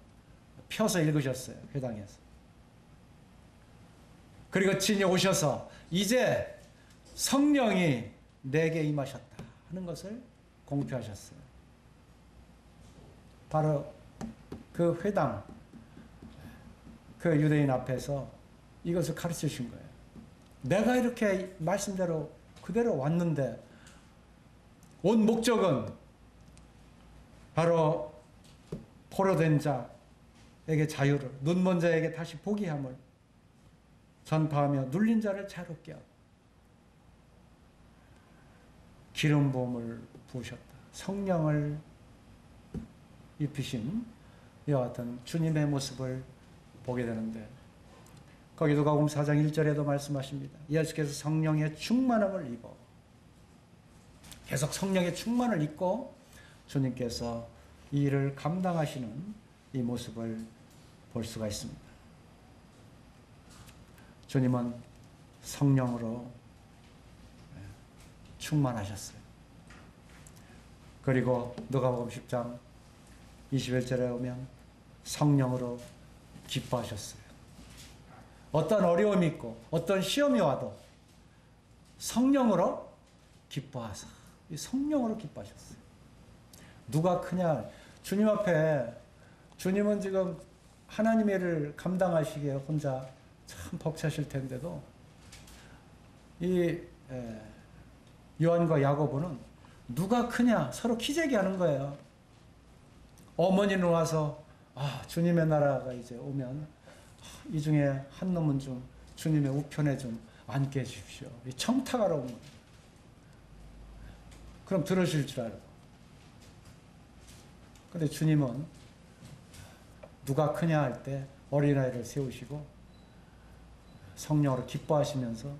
펴서 읽으셨어요. 회당에서. 그리고 친히 오셔서 이제 성령이 내게 임하셨다 하는 것을 공표하셨어요. 바로 그 회당, 그 유대인 앞에서 이것을 가르쳐 주신 거예요. 내가 이렇게 말씀대로 그대로 왔는데 온 목적은 바로 포로된 자에게 자유를, 눈먼 자에게 다시 보게 함을 전파하며 눌린 자를 자유롭게 하고 기름 부음을 부으셨다. 성령을 입히신 이와 같은 주님의 모습을 보게 되는데 거기 누가복음 4장 1절에도 말씀하십니다. 예수께서 성령의 충만함을 입어 계속 성령의 충만을 입고 주님께서 이 일을 감당하시는 이 모습을 볼 수가 있습니다. 주님은 성령으로 충만하셨어요. 그리고 누가복음 10장 21절에 오면 성령으로 기뻐하셨어요. 어떤 어려움이 있고 어떤 시험이 와도 성령으로 기뻐하사, 이 성령으로 기뻐하셨어요. 누가 크냐? 주님 앞에, 주님은 지금 하나님의 일을 감당하시기에 혼자 참 벅차실 텐데도 이 요한과 야고보는 누가 크냐 서로 키재기하는 거예요. 어머니는 와서 주님의 나라가 이제 오면 이 중에 한 놈은 좀 주님의 우편에 좀 앉게 해주십시오. 이 청탁하러 온 거예요. 그럼 들으실 줄 알고. 근데 주님은 누가 크냐 할 때 어린아이를 세우시고 성령으로 기뻐하시면서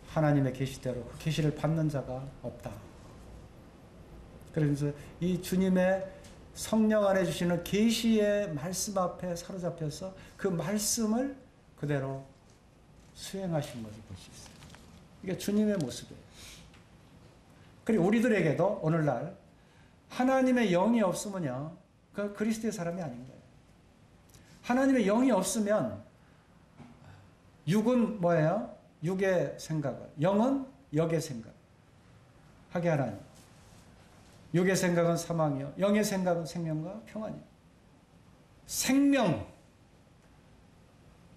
하나님의 계시대로 그 계시를 받는 자가 없다. 그래서 이 주님의 성령 안에 주시는 계시의 말씀 앞에 사로잡혀서 그 말씀을 그대로 수행하신 것을 볼 수 있어요. 이게 주님의 모습이에요. 그리고 우리들에게도 오늘날 하나님의 영이 없으면요, 그 그리스도의 사람이 아닌 거예요. 하나님의 영이 없으면 육은 뭐예요? 육의 생각을, 영은 역의 생각 하게 하나님. 육의 생각은 사망이요, 영의 생각은 생명과 평안이요. 생명,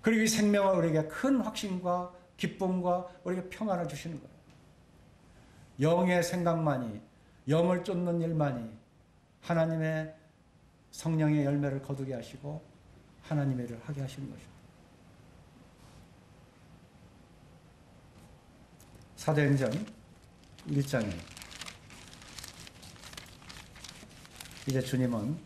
그리고 이 생명은 우리에게 큰 확신과 기쁨과 우리에게 평안을 주시는 거예요. 영의 생각만이, 영을 쫓는 일만이 하나님의 성령의 열매를 거두게 하시고 하나님의 일을 하게 하시는 것입니다. 사도행전 1장에 이제 주님은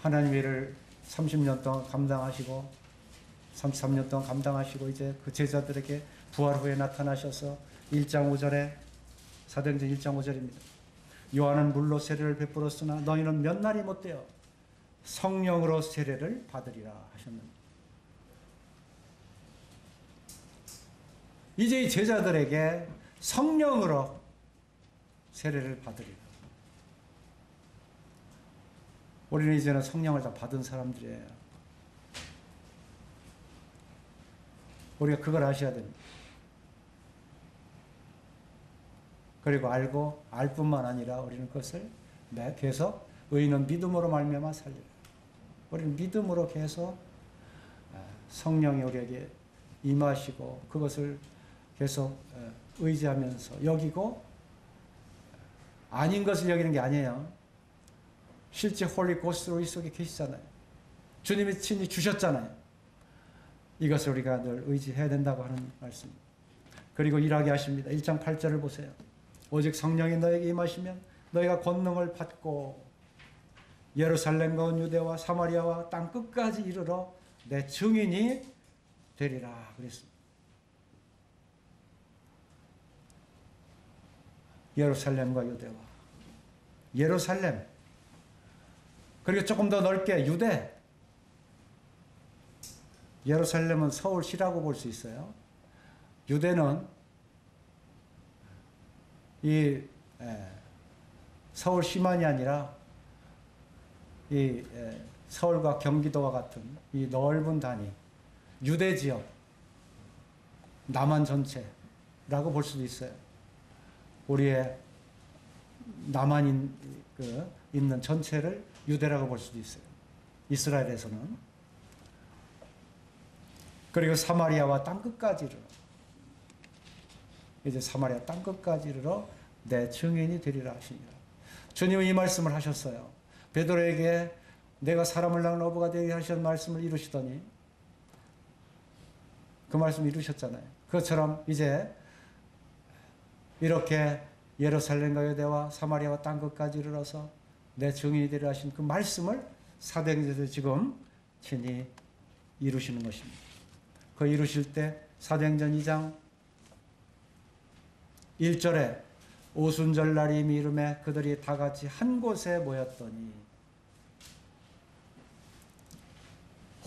하나님의 일을 30년 동안 감당하시고 33년 동안 감당하시고 이제 그 제자들에게 부활 후에 나타나셔서 1장 5절에 사도행전 1장 5절입니다. 요한은 물로 세례를 베풀었으나 너희는 몇 날이 못되어 성령으로 세례를 받으리라 하셨는데 이제 이 제자들에게 성령으로 세례를 받으리라. 우리는 이제는 성령을 다 받은 사람들이에요. 우리가 그걸 아셔야 됩니다. 그리고 알고 알 뿐만 아니라 우리는 그것을 계속 의인은 믿음으로 말미암아 살리라. 우리는 믿음으로 계속 성령이 우리에게 임하시고 그것을 계속 의지하면서 여기고 아닌 것을 여기는 게 아니에요. 실제 홀리 고스트로 이 속에 계시잖아요. 주님이 친히 주셨잖아요. 이것을 우리가 늘 의지해야 된다고 하는 말씀입니다. 그리고 일하게 하십니다. 1장 8절을 보세요. 오직 성령이 너에게 임하시면 너희가 권능을 받고 예루살렘과 온 유대와 사마리아와 땅 끝까지 이르러 내 증인이 되리라 그랬습니다. 예루살렘과 유대와 예루살렘 그리고 조금 더 넓게 유대 예루살렘은 서울시라고 볼 수 있어요. 유대는 이 서울시만이 아니라 이 서울과 경기도와 같은 이 넓은 단위 유대 지역 남한 전체라고 볼 수도 있어요. 우리의 남한 있는 전체를 유대라고 볼 수도 있어요. 이스라엘에서는. 그리고 사마리아와 땅끝까지 이르러 이제 사마리아 땅끝까지 이르러 내 증인이 되리라 하시니라. 주님은 이 말씀을 하셨어요. 베드로에게 내가 사람을 낳은 어부가 되게 하시는 말씀을 이루시더니 그 말씀을 이루셨잖아요. 그것처럼 이제 이렇게 예루살렘과 유대와 사마리아와 땅끝까지 이르러서 내 증인이 되리라 하신 그 말씀을 사도행전에서 지금 친히 이루시는 것입니다. 그 이루실 때 사도행전 2장 1절에 오순절 날이 이름에 그들이 다 같이 한 곳에 모였더니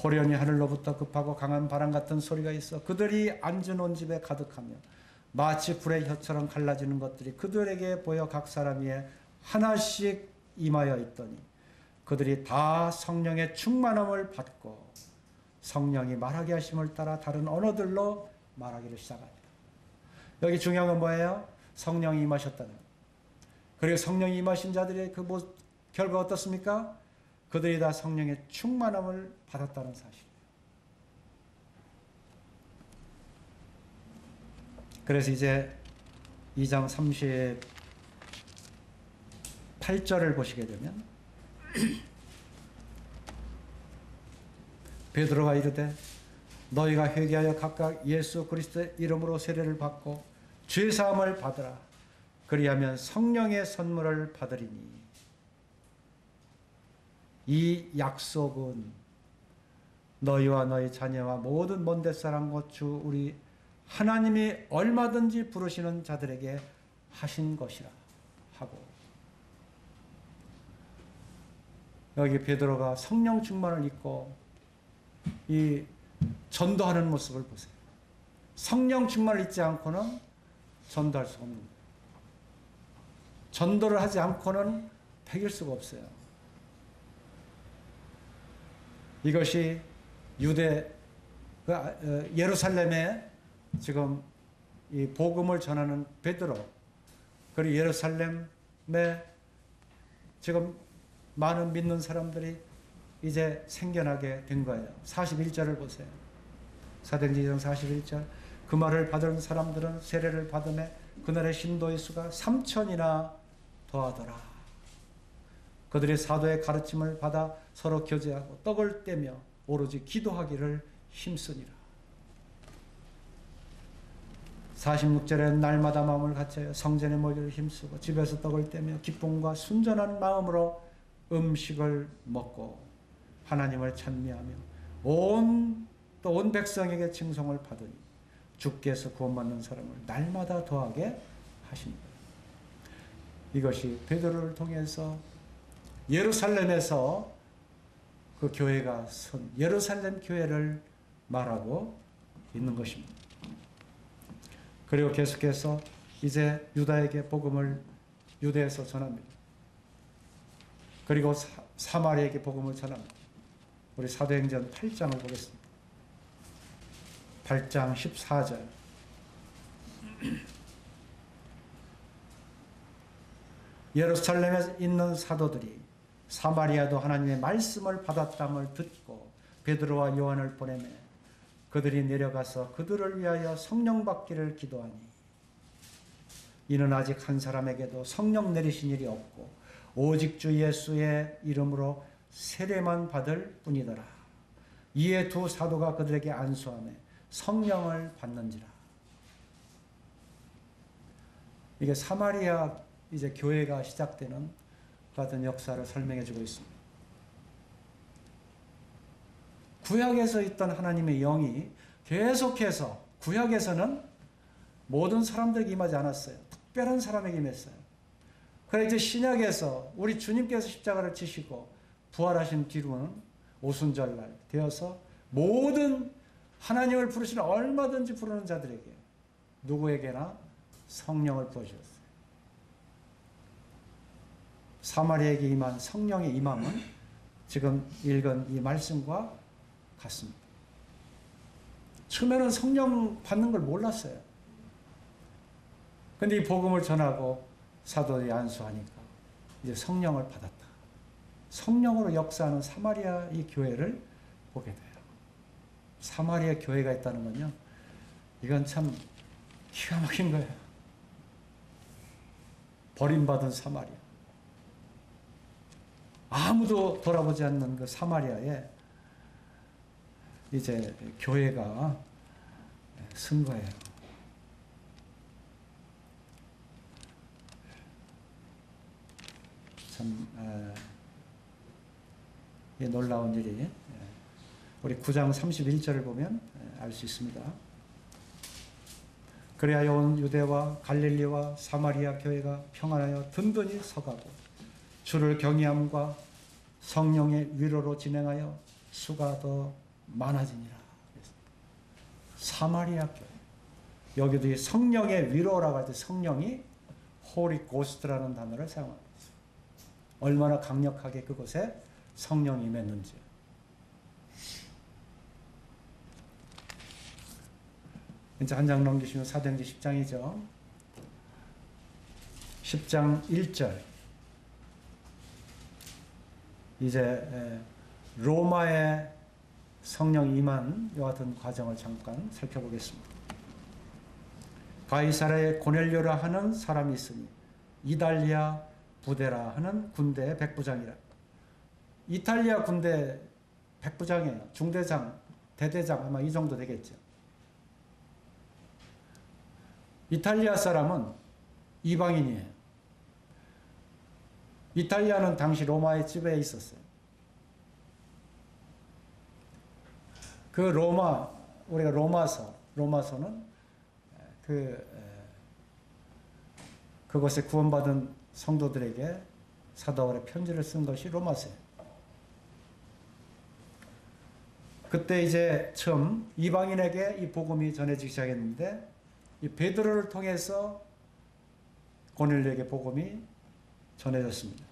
호련히 하늘로부터 급하고 강한 바람 같은 소리가 있어 그들이 앉은 온 집에 가득하며 마치 불의 혀처럼 갈라지는 것들이 그들에게 보여 각 사람 위에 하나씩 임하여 있더니 그들이 다 성령의 충만함을 받고 성령이 말하게 하심을 따라 다른 언어들로 말하기를 시작합니다. 여기 중요한 건 뭐예요? 성령이 임하셨다는 거예요. 그리고 성령이 임하신 자들의 그 결과 어떻습니까? 그들이 다 성령의 충만함을 받았다는 사실이에요. 그래서 이제 2장 38절을 보시게 되면 베드로가 이르되 너희가 회개하여 각각 예수 그리스도의 이름으로 세례를 받고 죄 사함을 받으라. 그리하면 성령의 선물을 받으리니 이 약속은 너희와 너희 자녀와 모든 먼 데사람 곧 주 우리 하나님이 얼마든지 부르시는 자들에게 하신 것이라 하고 여기 베드로가 성령 충만을 입고 이 전도하는 모습을 보세요. 성령 충만을 입지 않고는 전도할 수가 없는 거예요. 전도를 하지 않고는 배길 수가 없어요. 이것이 예루살렘에 지금 이 복음을 전하는 베드로 그리고 예루살렘에 지금 많은 믿는 사람들이 이제 생겨나게 된 거예요. 41절을 보세요. 사도행전 2장 41절 그 말을 받은 사람들은 세례를 받음에 그날의 신도의 수가 3,000이나 더하더라. 그들이 사도의 가르침을 받아 서로 교제하고 떡을 떼며 오로지 기도하기를 힘쓰니라. 46절에 날마다 마음을 같이하여 성전에 모이기를 힘쓰고 집에서 떡을 떼며 기쁨과 순전한 마음으로 음식을 먹고 하나님을 찬미하며 온 백성에게 칭송을 받으니 주께서 구원받는 사람을 날마다 더하게 하십니다. 이것이 베드로를 통해서 예루살렘에서 그 교회가 선 예루살렘 교회를 말하고 있는 것입니다. 그리고 계속해서 이제 유다에게 복음을 유대에서 전합니다. 그리고 사마리아에게 복음을 전합니다. 우리 사도행전 8장을 보겠습니다. 8장 14절. 예루살렘에 있는 사도들이 사마리아도 하나님의 말씀을 받았담을 듣고 베드로와 요한을 보내매 그들이 내려가서 그들을 위하여 성령 받기를 기도하니 이는 아직 한 사람에게도 성령 내리신 일이 없고 오직 주 예수의 이름으로 세례만 받을 뿐이더라. 이에 두 사도가 그들에게 안수하며 성령을 받는지라. 이게 사마리아 이제 교회가 시작되는 같은 역사를 설명해 주고 있습니다. 구약에서 있던 하나님의 영이 계속해서 구약에서는 모든 사람들에게 임하지 않았어요. 특별한 사람에게 임했어요. 그래 이제 신약에서 우리 주님께서 십자가를 지시고 부활하신 뒤로는 오순절날 되어서 모든 하나님을 부르시는 얼마든지 부르는 자들에게 누구에게나 성령을 부어주셨어요. 사마리아에게 임한 성령의 임함은 지금 읽은 이 말씀과 같습니다. 처음에는 성령 받는 걸 몰랐어요. 근데 이 복음을 전하고 사도들이 안수하니까 이제 성령을 받았다. 성령으로 역사하는 사마리아 이 교회를 보게 돼요. 사마리아 교회가 있다는 건요, 이건 참 기가 막힌 거예요. 버림받은 사마리아. 아무도 돌아보지 않는 그 사마리아에 이제 교회가 쓴 거예요. 참 놀라운 일이 우리 9장 31절을 보면 알 수 있습니다. 그래야 온 유대와 갈릴리와 사마리아 교회가 평안하여 든든히 서가고 주를 경외함과 성령의 위로로 진행하여 수가 더 많아지니라. 사마리아 교회. 여기도 이 성령의 위로라고 할 때 성령이 Holy Ghost라는 단어를 사용합니다. 얼마나 강력하게 그곳에 성령이 임했는지. 이제 한 장 넘기시면 사도행전 10장이죠. 10장 1절. 이제 로마의 성령이 임한 이와 같은 과정을 잠깐 살펴보겠습니다. 가이사라에 고넬료라 하는 사람이 있으니 이달리아 부대라 하는 군대의 백부장이라. 이탈리아 군대 백부장이에요. 중대장, 대대장 아마 이 정도 되겠죠. 이탈리아 사람은 이방인이에요. 이탈리아는 당시 로마의 지배에 있었어요. 그 로마, 우리가 로마서는 그곳에 구원받은 성도들에게 사도 바울의 편지를 쓴 것이 로마서예요. 그때 이제 처음 이방인에게 이 복음이 전해지기 시작했는데 이 베드로를 통해서 고넬료에게 복음이 전해졌습니다.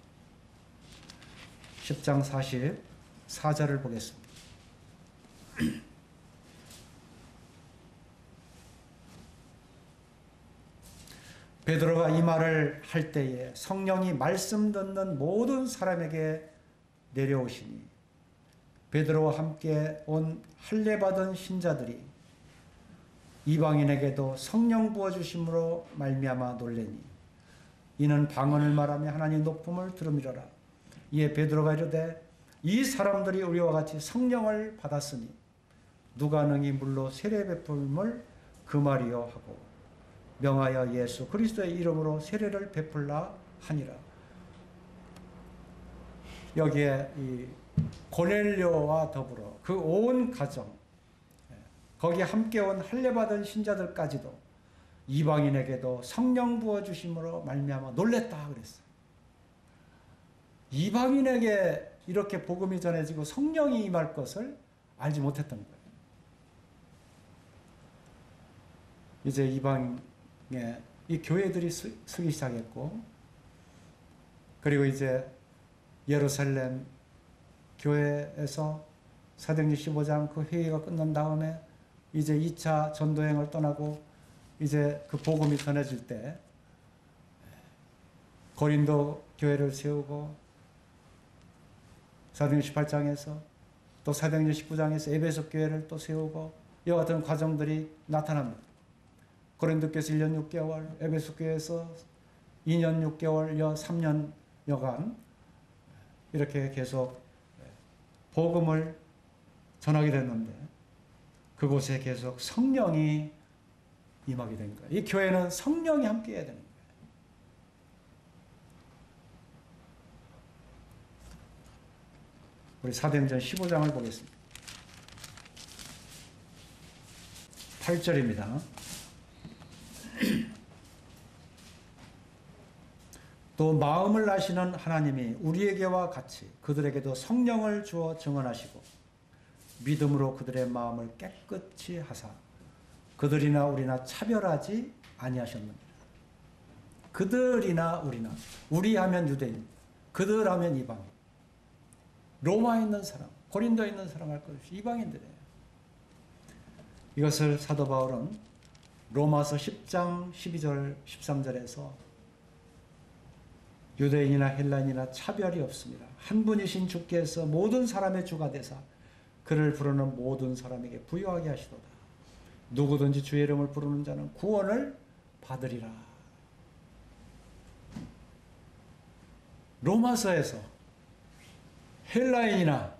10장 44절을 보겠습니다. 베드로가 이 말을 할 때에 성령이 말씀 듣는 모든 사람에게 내려오시니 베드로와 함께 온 할례받은 신자들이 이방인에게도 성령 부어주심으로 말미암아 놀래니 이는 방언을 말하며 하나님 높음을 들음이로라. 이에 베드로가 이르되 이 사람들이 우리와 같이 성령을 받았으니 누가 능히 물로 세례 베풀음을 금하리요 하고 명하여 예수 그리스도의 이름으로 세례를 베풀라 하니라. 여기에 이 고넬료와 더불어 그 온 가정, 거기에 함께 온 할례받은 신자들까지도 이방인에게도 성령 부어주심으로 말미암아 놀랬다 그랬어요. 이방인에게 이렇게 복음이 전해지고 성령이 임할 것을 알지 못했던 거예요. 이제 이방의 이 교회들이 서기 시작했고 그리고 이제 예루살렘 교회에서 사도행전 15장 그 회의가 끝난 다음에 이제 2차 전도행을 떠나고 이제 그 복음이 전해질 때 고린도 교회를 세우고 사도행전 18장에서 또 사도행전 19장에서 에베소 교회를 또 세우고 이와 같은 과정들이 나타납니다. 고린도 교회에서 1년 6개월, 에베소 교회에서 2년 6개월여 3년여간 이렇게 계속 복음을 전하게 됐는데 그곳에 계속 성령이 임하게 된 거예요. 이 교회는 성령이 함께 해야 되는 거예요. 우리 사도행전 15장을 보겠습니다. 8절입니다. 또 마음을 아시는 하나님이 우리에게와 같이 그들에게도 성령을 주어 증언하시고 믿음으로 그들의 마음을 깨끗이 하사 그들이나 우리나 차별하지 아니하셨느니라. 그들이나 우리나, 우리 하면 유대인, 그들 하면 이방인, 로마에 있는 사람, 고린도에 있는 사람 할 것 없이 이방인들이에요. 이것을 사도 바울은 로마서 10장 12절 13절에서 유대인이나 헬라인이나 차별이 없습니다. 한 분이신 주께서 모든 사람의 주가 되사 그를 부르는 모든 사람에게 부유하게 하시도다. 누구든지 주의 이름을 부르는 자는 구원을 받으리라. 로마서에서 헬라인이나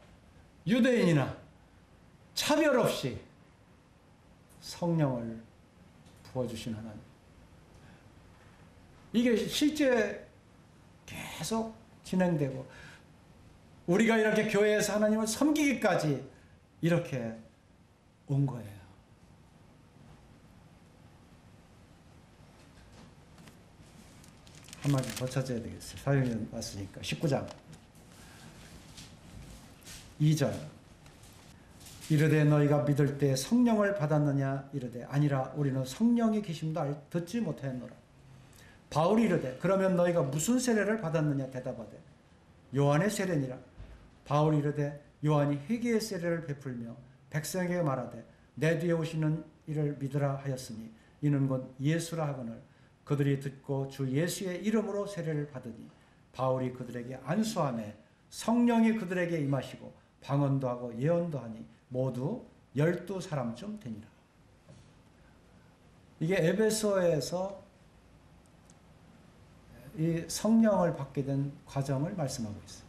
유대인이나 차별 없이 성령을 부어주신 하나님. 이게 실제 계속 진행되고 우리가 이렇게 교회에서 하나님을 섬기기까지 이렇게 온 거예요. 한 마디 더 찾아야 되겠어요. 사도행전 왔으니까 19장 2절 이르되 너희가 믿을 때 성령을 받았느냐 이르되 아니라 우리는 성령이 계심도 듣지 못하였노라. 바울이 이르되 그러면 너희가 무슨 세례를 받았느냐 대답하되 요한의 세례니라. 바울이 이르되 요한이 회개의 세례를 베풀며 백성에게 말하되 내 뒤에 오시는 이를 믿으라 하였으니 이는 곧 예수라 하거늘 그들이 듣고 주 예수의 이름으로 세례를 받으니 바울이 그들에게 안수하매 성령이 그들에게 임하시고 방언도 하고 예언도 하니 모두 12사람쯤 되니라. 이게 에베소에서 이 성령을 받게 된 과정을 말씀하고 있어요.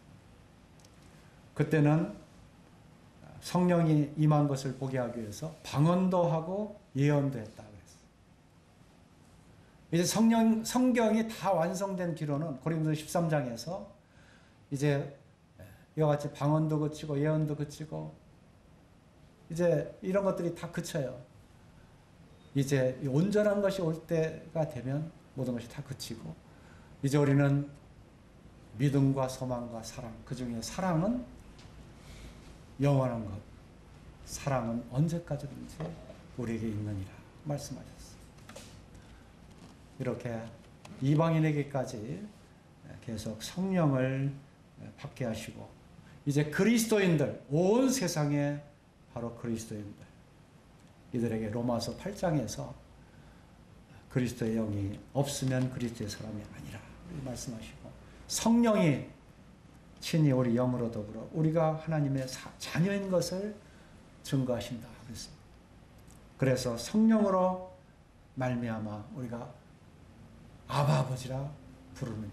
그때는 성령이 임한 것을 보게 하기 위해서 방언도 하고 예언도 했다 그랬어요. 이제 성경이 다 완성된 뒤로는 고린도 13장에서 이제 이와 같이 방언도 그치고 예언도 그치고 이제 이런 것들이 다 그쳐요. 이제 온전한 것이 올 때가 되면 모든 것이 다 그치고 이제 우리는 믿음과 소망과 사랑, 그 중에 사랑은 영원한 것, 사랑은 언제까지든지 우리에게 있느니라 말씀하셨어요. 이렇게 이방인에게까지 계속 성령을 받게 하시고 이제 그리스도인들, 온 세상에 바로 그리스도인들, 이들에게 로마서 8장에서 그리스도의 영이 없으면 그리스도의 사람이 아니라 말씀하시고 성령이 친히 우리 영으로 더불어 우리가 하나님의 자녀인 것을 증거하신다 그랬습니다. 그래서 성령으로 말미암아 우리가 아바 아버지라 부르느니라.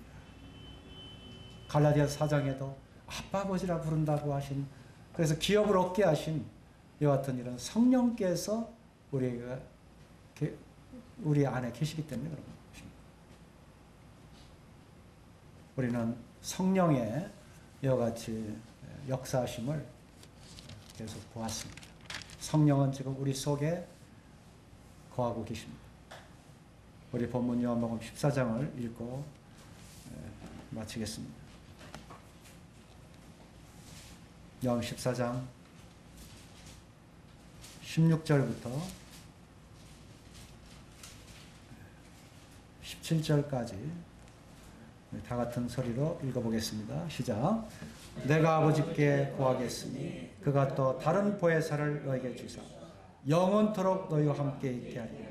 갈라디아서 4장에도 아바 아버지라 부른다고 하신, 그래서 기업을 얻게 하신 이와 같은 이런 성령께서 우리 안에 계시기 때문에 그런 것입니다. 우리는 성령의 이와 같이 역사하심을 계속 보았습니다. 성령은 지금 우리 속에 거하고 계십니다. 우리 본문 요한복음 14장을 읽고 마치겠습니다. 요한 14장 16절부터 17절까지 다 같은 소리로 읽어보겠습니다. 시작. 내가 아버지께 구하겠으니 그가 또 다른 보혜사를 너에게 주사 영원토록 너희와 함께 있게 하리라.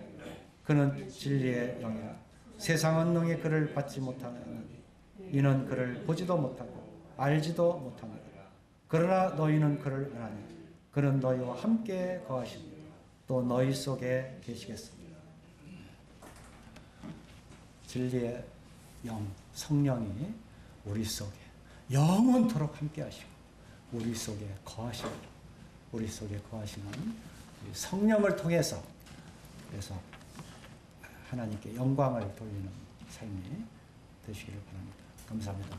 그는 진리의 영이라. 세상은 능히 그를 받지 못하느니 이는 그를 보지도 못하고 알지도 못합니다. 그러나 너희는 그를 아나니 그는 너희와 함께 거하십니다. 또 너희 속에 계시겠습니다. 진리의 영, 성령이 우리 속에 영원토록 함께 하시고 우리 속에 거하십니다. 우리 속에 거하시는 성령을 통해서 그래서 하나님께 영광을 돌리는 삶이 되시기를 바랍니다. 감사합니다.